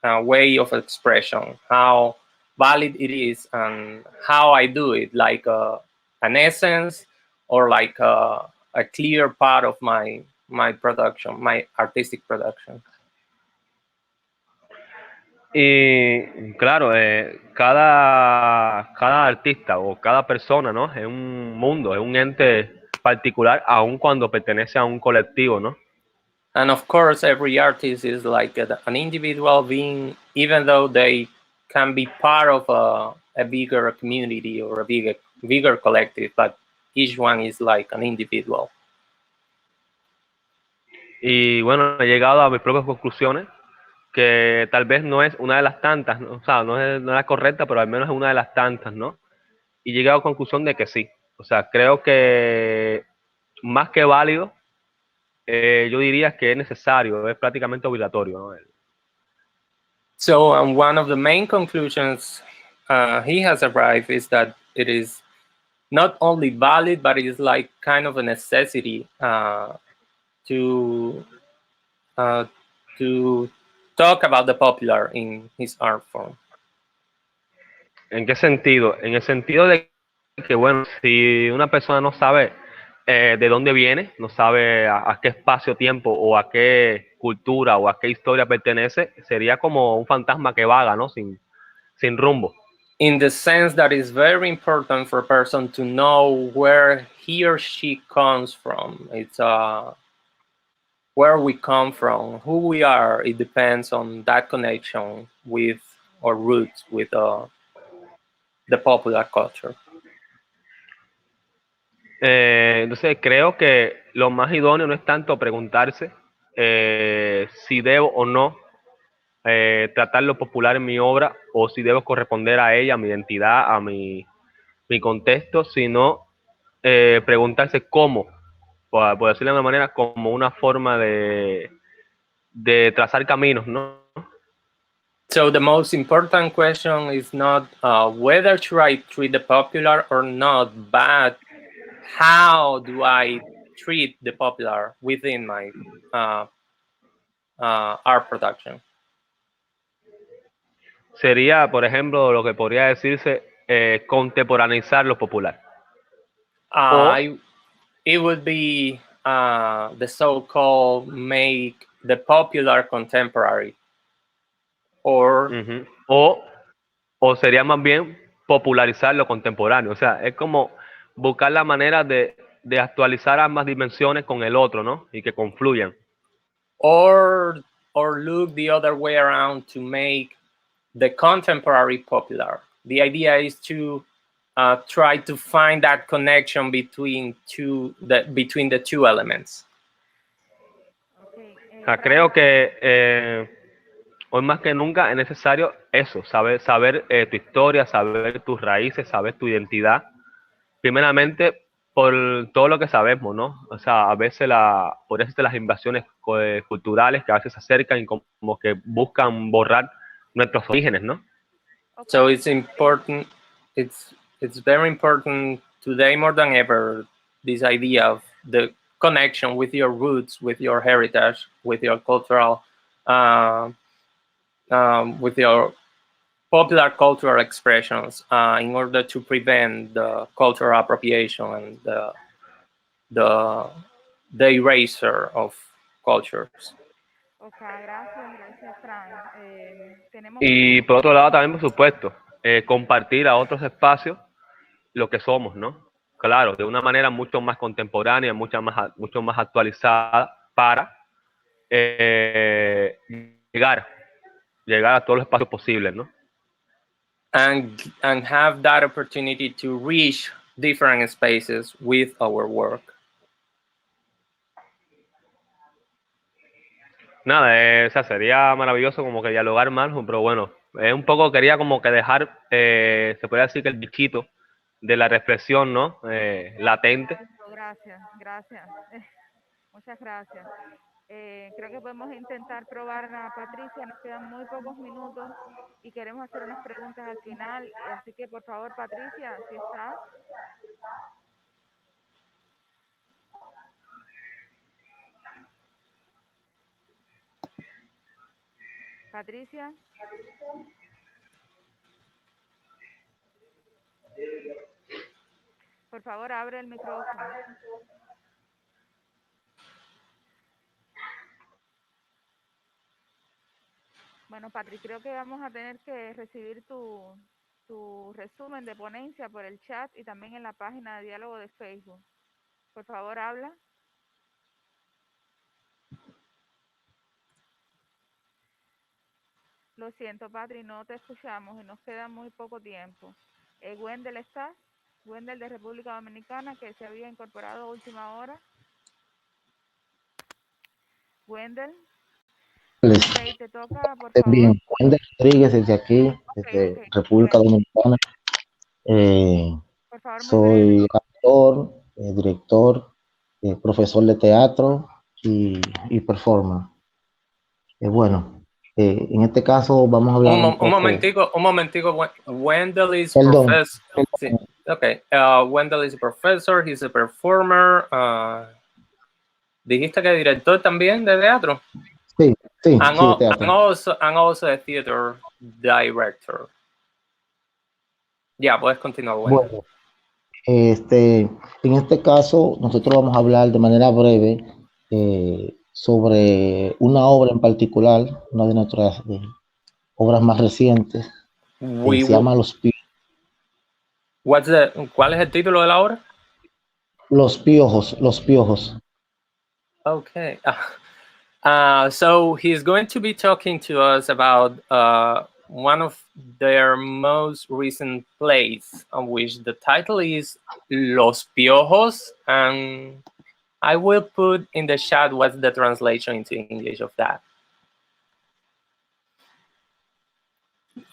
way of expression. How valid it is and how I do it, like an essence or like a clear part of my production, my artistic production. Y claro, cada artista o cada persona, ¿no? Es un mundo, es un ente particular, aun cuando pertenece a un colectivo, ¿no? And of course, every artist is like an individual being, even though they can be part of a bigger community or a bigger collective, but each one is like an individual. Y bueno, he llegado a mis propias conclusiones, que tal vez no es una de las tantas, ¿no? O sea, no es la correcta, pero al menos es una de las tantas, ¿no? Y he llegado a la conclusión de que sí. O sea, creo que más que válido, yo diría que es necesario, es prácticamente obligatorio, ¿no? So one of the main conclusions he has arrived is that it is not only valid, but it is like kind of a necessity to uh, to talk about the popular in his art form. ¿En qué sentido? En el sentido de que, bueno, si una persona no sabe de dónde viene, no sabe a qué espacio-tiempo o a qué cultura o a qué historia pertenece, sería como un fantasma que vaga, ¿no? Sin rumbo. In the sense that it's very important for a person to know where he or she comes from. It's where we come from, who we are, it depends on that connection with our roots, with the popular culture. Entonces creo que lo más idóneo no es tanto preguntarse si debo o no tratar lo popular en mi obra o si debo corresponder a ella, a mi identidad, a mi contexto, sino preguntarse cómo, por decirlo de una manera, como una forma de trazar caminos, ¿no? So the most important question is not whether should I treat the popular or not, but how do I treat the popular within my art production. Sería, por ejemplo, lo que podría decirse contemporaneizar lo popular. It would be the so-called make the popular contemporary. Or sería más bien popularizar lo contemporáneo. O sea, es como buscar la manera de actualizar ambas dimensiones con el otro, ¿no? Y que confluyan. Or look the other way around to make the contemporary popular. The idea is to try to find that connection between the two elements. Creo que hoy más que nunca es necesario eso, saber tu historia, saber tus raíces, saber tu identidad. Primeramente, por todo lo que sabemos, ¿no? O sea, a veces por eso las invasiones culturales que a veces se acercan y como que buscan borrar nuestros orígenes, ¿no? So it's important, it's very important today more than ever, this idea of the connection with your roots, with your heritage, with your cultural, with your popular cultural expressions, in order to prevent the cultural appropriation and the erasure of cultures. Okay, gracias, Frank. Y por otro lado también, por supuesto, compartir a otros espacios lo que somos, ¿no? Claro, de una manera mucho más contemporánea, mucho más actualizada para llegar a todos los espacios posibles, ¿no? And have that opportunity to reach different spaces with our work. Nada, o sea, sería maravilloso como que dialogar más, pero bueno, un poco quería como que dejar, se podría decir que el bichito de la reflexión, ¿no? Latente. Gracias. Muchas gracias. Creo que podemos intentar probar a Patricia, nos quedan muy pocos minutos y queremos hacer unas preguntas al final, así que por favor, Patricia, si estás. Patricia. Por favor, abre el micrófono. Bueno, Patri, creo que vamos a tener que recibir tu resumen de ponencia por el chat y también en la página de diálogo de Facebook. Por favor, habla. Lo siento, Patri, no te escuchamos y nos queda muy poco tiempo. Wendell, ¿estás? Wendell de República Dominicana, que se había incorporado a última hora. Wendell. Ok, te toca, por favor. Bien, Wendell Rodríguez desde aquí, desde República Dominicana. Por favor, soy actor, director, profesor de teatro y performer. Bueno, en este caso vamos a hablar un momentico. Wendell is professor. Sí, okay. Wendell is a professor, he's a performer. Dijiste que director también de teatro. Sí, teatro. And also a theater director. Ya, puedes continuar, Wendell. Bueno, en este caso nosotros vamos a hablar de manera breve sobre una obra en particular, una de nuestras obras más recientes, se llama Los Piojos. ¿Cuál es el título de la obra? Los Piojos. Okay. So he's going to be talking to us about one of their most recent plays, on which the title is Los Piojos, and I will put in the chat what's the translation into English of that.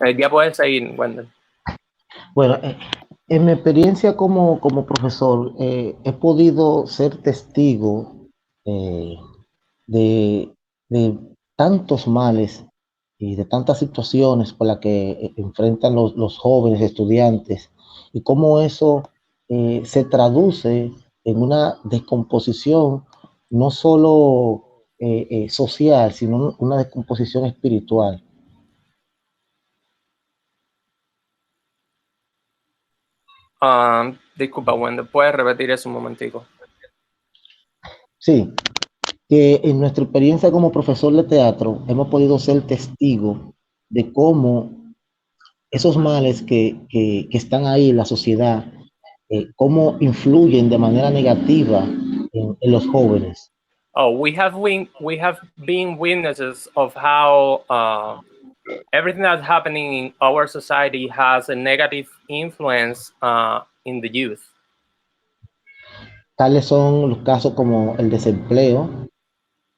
Ya puedes seguir, Wendell. Bueno, en mi experiencia como profesor, he podido ser testigo eh, de tantos males y de tantas situaciones por las que enfrentan los jóvenes estudiantes y cómo eso se traduce en una descomposición no solo social, sino una descomposición espiritual. Disculpa, Wendell, ¿puedes repetir eso un momentico? Sí, que en nuestra experiencia como profesor de teatro hemos podido ser testigos de cómo esos males que están ahí en la sociedad, cómo influyen de manera negativa en los jóvenes. Oh, we have been witnesses of how everything that's happening in our society has a negative influence in the youth. Tales son los casos como el desempleo,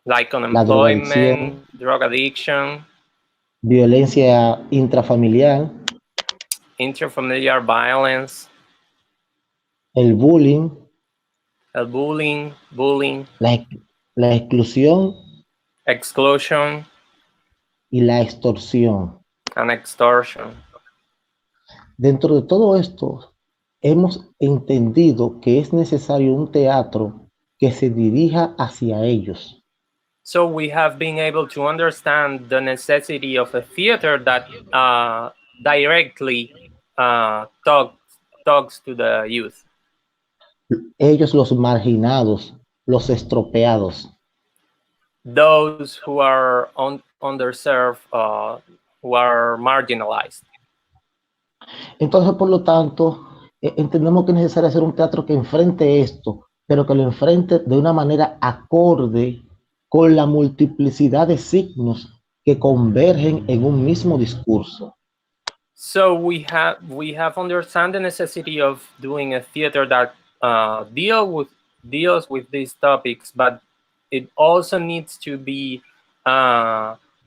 Like la drogadicción, unemployment, drug addiction, violencia intrafamiliar, interfamiliar violence, el bullying, el bullying, la exclusión exclusion, y la extorsión. and extortion. Dentro de todo esto, hemos entendido que es necesario un teatro que se dirija hacia ellos. So we have been able to understand the necessity of a theater that directly talks to the youth. Ellos los marginados, los estropeados. Those who are underserved, who are marginalized. Entonces, por lo tanto, entendemos que es necesario hacer un teatro que enfrente esto, pero que lo enfrente de una manera acorde con la multiplicidad de signos que convergen en un mismo discurso. So we have understand the necessity of doing a theater that deals with these topics, but it also needs to be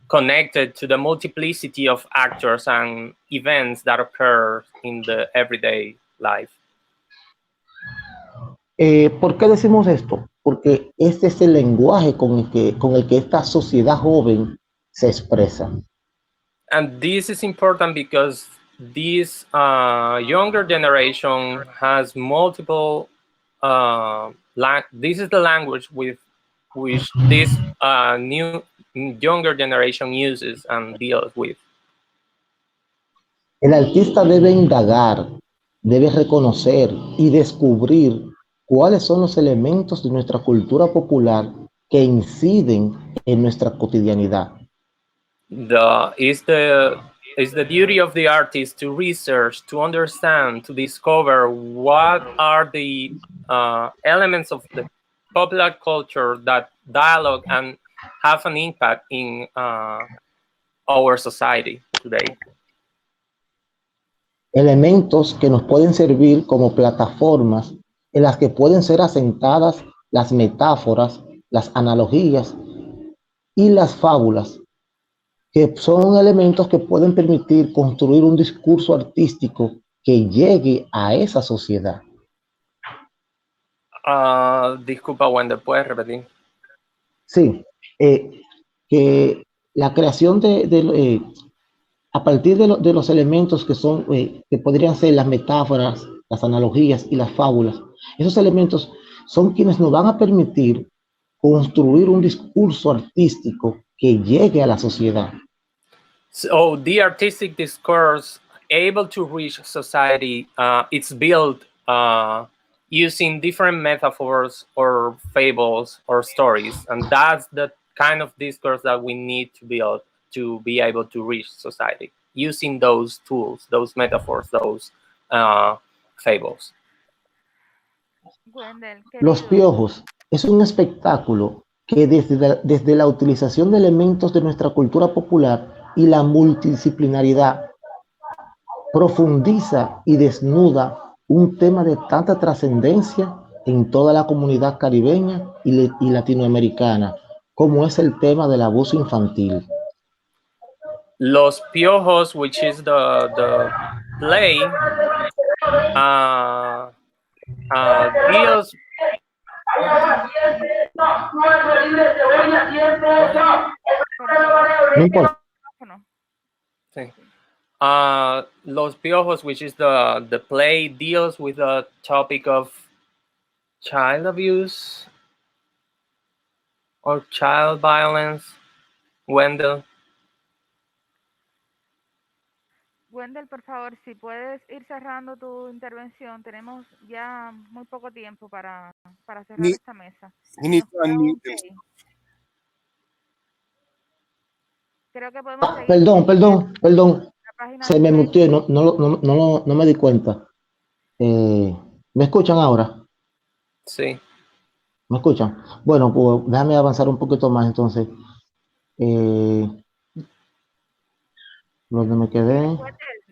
connected to the multiplicity of actors and events that occur in the everyday life. ¿Por qué decimos esto? Porque este es el lenguaje con el que esta sociedad joven se expresa. And this is important because this younger generation has multiple. This is the language with which this new younger generation uses and deals with. El artista debe indagar, debe reconocer y descubrir cuáles son los elementos de nuestra cultura popular que inciden en nuestra cotidianidad. Is the duty of the artist to research, to understand, to discover what are the elements of the popular culture that dialogue and have an impact in our society today. Elementos que nos pueden servir como plataformas en las que pueden ser asentadas las metáforas, las analogías y las fábulas, que son elementos que pueden permitir construir un discurso artístico que llegue a esa sociedad. Disculpa, Wendell, ¿puedes repetir? Sí, que la creación a partir de los elementos que son, que podrían ser las metáforas, las analogías y las fábulas, esos elementos son quienes nos van a permitir construir un discurso artístico que llegue a la sociedad. So the artistic discourse able to reach society, it's built using different metaphors or fables or stories, and that's the kind of discourse that we need to build to be able to reach society, using those tools, those metaphors, those fables. Wendell, Los querido, Piojos es un espectáculo que desde la utilización de elementos de nuestra cultura popular y la multidisciplinaridad profundiza y desnuda un tema de tanta trascendencia en toda la comunidad caribeña y latinoamericana, como es el tema del abuso infantil. Los Piojos, which is the play, deals. No importa. Sí. Los Piojos, which is the play, deals with the topic of child abuse or child violence. Wendell. Wendell, por favor, si puedes ir cerrando tu intervención, tenemos ya muy poco tiempo para cerrar esta mesa. Nos queda un sí. Creo que podemos seguir. Perdón. Se me muteó, no me di cuenta. ¿Me escuchan ahora? Sí. ¿Me escuchan? Bueno, pues déjame avanzar un poquito más entonces. ¿Dónde me quedé?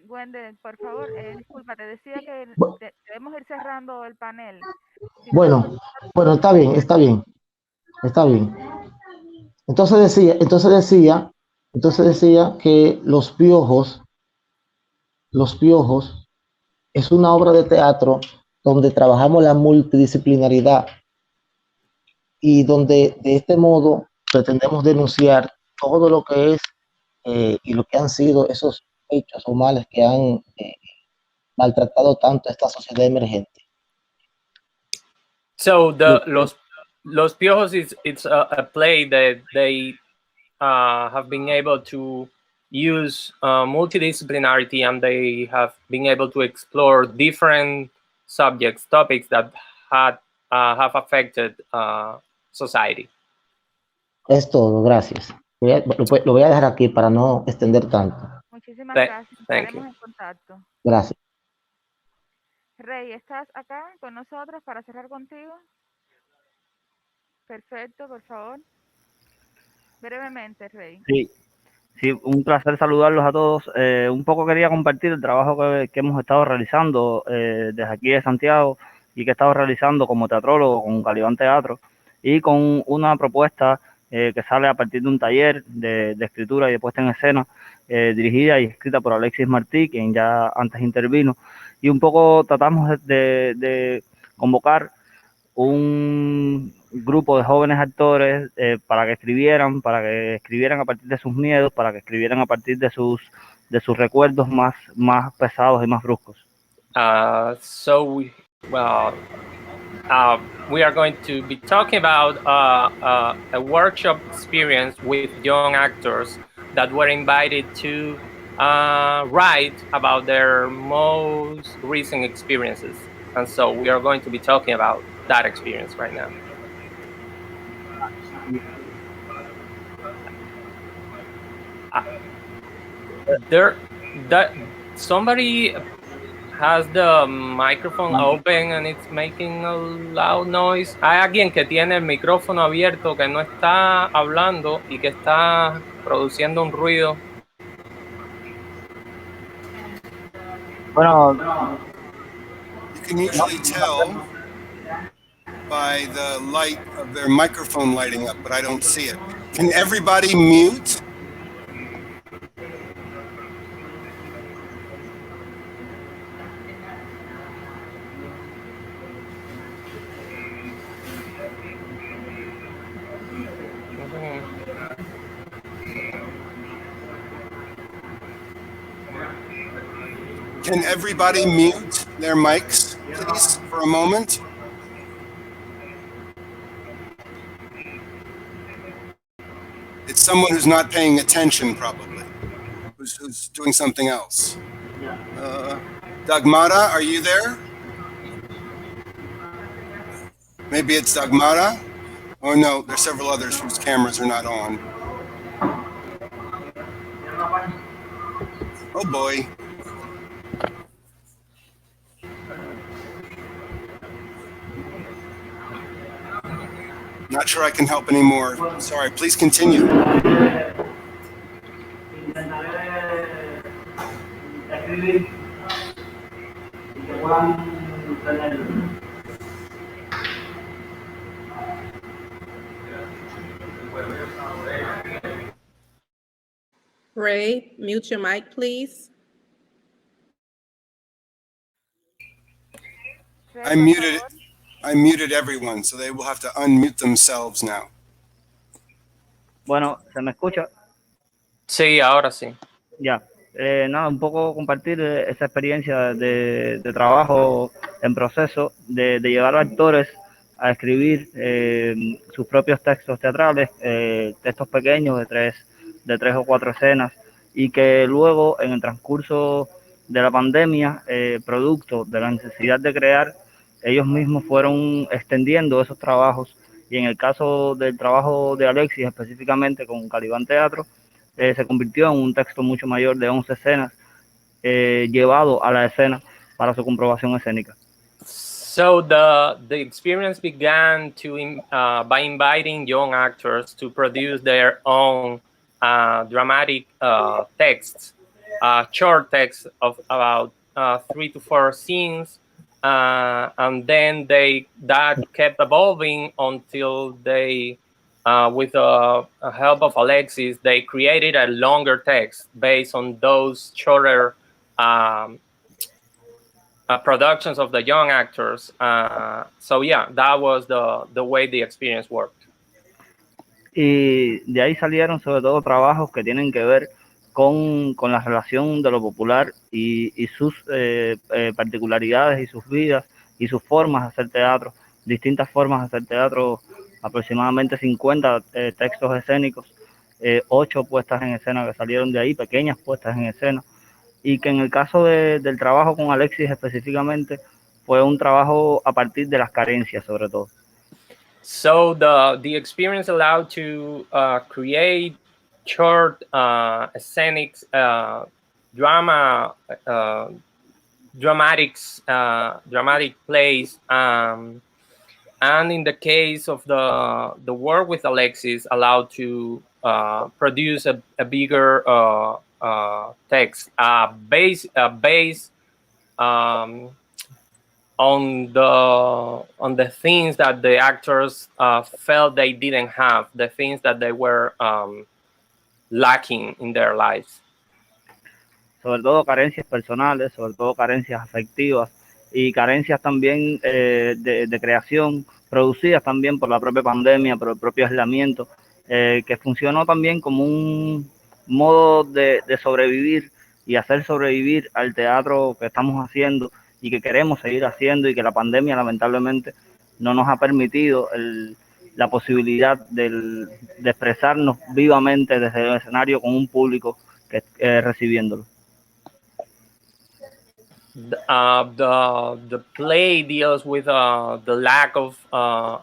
Wendell, por favor, disculpa, te decía que debemos ir cerrando el panel. Si bueno, está bien. Entonces decía que Los Piojos es una obra de teatro donde trabajamos la multidisciplinaridad y donde de este modo pretendemos denunciar todo lo que es y lo que han sido esos hechos o males que han maltratado tanto a esta sociedad emergente. So Los Piojos it's a play that they have been able to use multidisciplinarity, and they have been able to explore different topics that have affected society. Es todo, gracias. Lo voy a dejar aquí para no extender tanto. Muchísimas gracias. Estaremos en contacto. Gracias. Rey, ¿estás acá con nosotros para cerrar contigo? Perfecto, por favor. Brevemente, Rey. Sí, un placer saludarlos a todos. Un poco quería compartir el trabajo que hemos estado realizando desde aquí de Santiago y que he estado realizando como teatrólogo con Calibán Teatro y con una propuesta que sale a partir de un taller de escritura y de puesta en escena dirigida y escrita por Alexis Martí, quien ya antes intervino, y un poco tratamos de convocar un grupo de jóvenes actores para que escribieran a partir de sus miedos, para que escribieran a partir de sus recuerdos más pesados y más bruscos. We are going to be talking about a workshop experience with young actors that were invited to write about their most recent experiences. And so we are going to be talking about that experience right now. Somebody has the microphone open and it's making a loud noise. Hay alguien que tiene el micrófono abierto que no está hablando y que está produciendo un ruido. Bueno, you can usually tell by the light of their microphone lighting up, but I don't see it. Can everybody mute? Can everybody mute their mics, please, for a moment? It's someone who's not paying attention, probably, who's doing something else. Dagmara, are you there? Maybe it's Dagmara? Oh no, there's several others whose cameras are not on. Oh boy. Not sure I can help anymore. Sorry, please continue. Ray, mute your mic, please. Ray, I por muted favor. I muted everyone, so they will have to unmute themselves now. Bueno, ¿se me escucha? Sí, ahora sí. Ya. Nada, un poco compartir esa experiencia de trabajo en proceso, de llevar a actores a escribir sus propios textos teatrales, textos pequeños de tres o cuatro escenas, y que luego en el transcurso de la pandemia, producto de la necesidad de crear, ellos mismos fueron extendiendo esos trabajos, y en el caso del trabajo de Alexis específicamente con Calibán Teatro, se convirtió en un texto mucho mayor de 11 escenas, llevado a la escena para su comprobación escénica. So the experience began by inviting young actors to produce their own dramatic texts, short texts of about 3 to 4 scenes, and then that kept evolving until they, with the help of Alexis, they created a longer text based on those shorter productions of the young actors. So yeah, that was the way the experience worked. Y de ahí salieron sobre todo trabajos que tienen que ver con la relación de lo popular y sus particularidades y sus vidas y sus formas de hacer teatro, distintas formas de hacer teatro, aproximadamente 50 textos escénicos, 8 puestas en escena que salieron de ahí, pequeñas puestas en escena, y que en el caso del trabajo con Alexis específicamente fue un trabajo a partir de las carencias sobre todo. So the experience allowed to create short scenic dramatic plays, and in the case of the work with Alexis, allowed to produce a bigger text based on the things that the actors felt they didn't have, the things that they were lacking in their lives. Sobre todo carencias personales, sobre todo carencias afectivas y carencias también de creación, producidas también por la propia pandemia, por el propio aislamiento, que funcionó también como un modo de sobrevivir y hacer sobrevivir al teatro que estamos haciendo y que queremos seguir haciendo, y que la pandemia lamentablemente no nos ha permitido la posibilidad de expresarnos vivamente desde el escenario con un público que recibiéndolo. The play deals with the lack of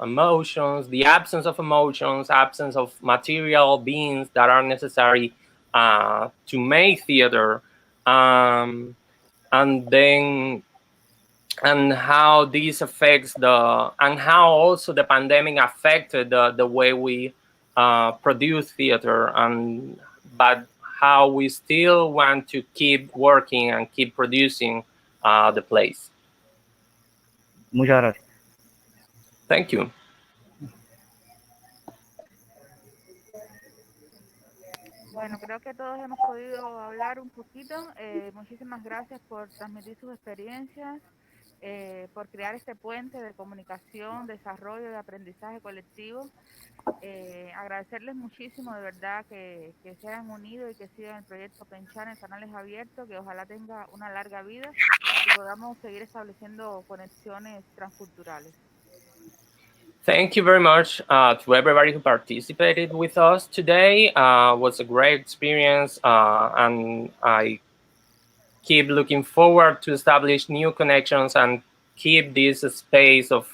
emotions, the absence of emotions, absence of material beings that are necessary to make theater, and how this affects and how also the pandemic affected the way we produce theater, but how we still want to keep working and keep producing the plays. Muchas gracias. Thank you. Bueno, creo que todos hemos podido hablar un poquito. Muchísimas gracias por transmitir sus experiencias, por crear este puente de comunicación, desarrollo, de aprendizaje colectivo. Agradecerles muchísimo, de verdad, que se hayan unido y que sigan el proyecto Open Channel, Canales Abiertos, que ojalá tenga una larga vida y podamos seguir estableciendo conexiones transculturales. Thank you very much to everybody who participated with us today. It was a great experience, and I keep looking forward to establish new connections and keep this space of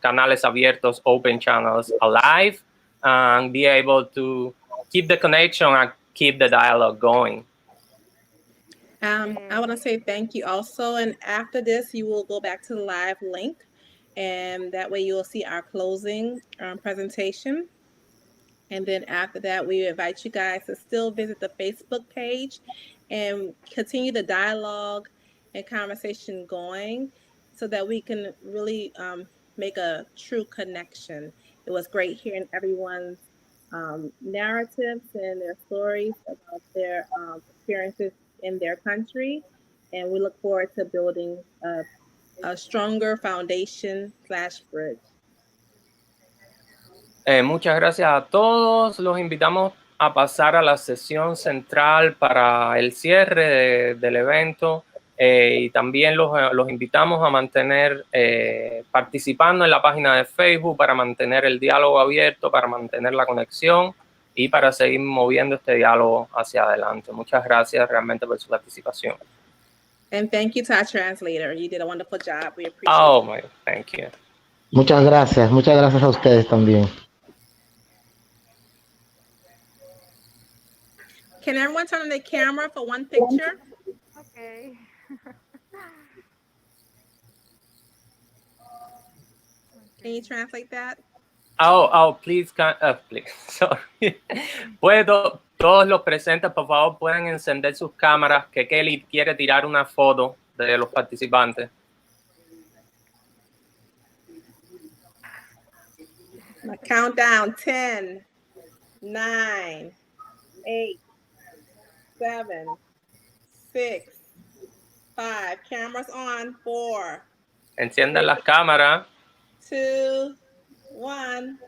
Canales Abiertos, open channels, alive, and be able to keep the connection and keep the dialogue going. I want to say thank you also. And after this, you will go back to the live link And that way you will see our closing presentation. And then after that, we invite you guys to still visit the Facebook page and continue the dialogue and conversation going so that we can really make a true connection. It was great hearing everyone's narratives and their stories about their experiences in their country. And we look forward to building a stronger foundation / bridge. Muchas gracias a todos. Los invitamos a pasar a la sesión central para el cierre del evento y también los invitamos a mantener participando en la página de Facebook para mantener el diálogo abierto, para mantener la conexión y para seguir moviendo este diálogo hacia adelante. Muchas gracias realmente por su participación. And thank you to our translator. You did a wonderful job. We appreciate it. Thank you. Muchas gracias a ustedes también. Can everyone turn on their camera for one picture? Okay. Can you translate that? Please, please. Sorry. Todos los presentes, por favor, pueden encender sus cámaras, que Kelly quiere tirar una foto de los participantes. Countdown: 10, 9, 8, 7, 6, 5. Cameras on. 4. Enciendan las cámaras. 2, 1.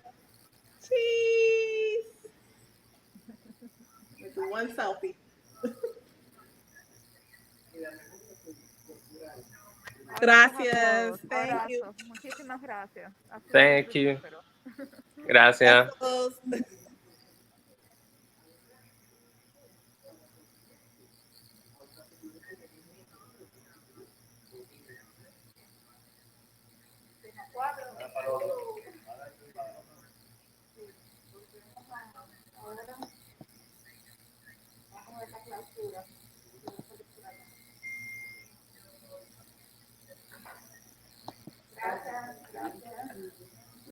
Cheese. Let's do one selfie. Gracias. Thank you. Muchísimas gracias. Thank you. Gracias.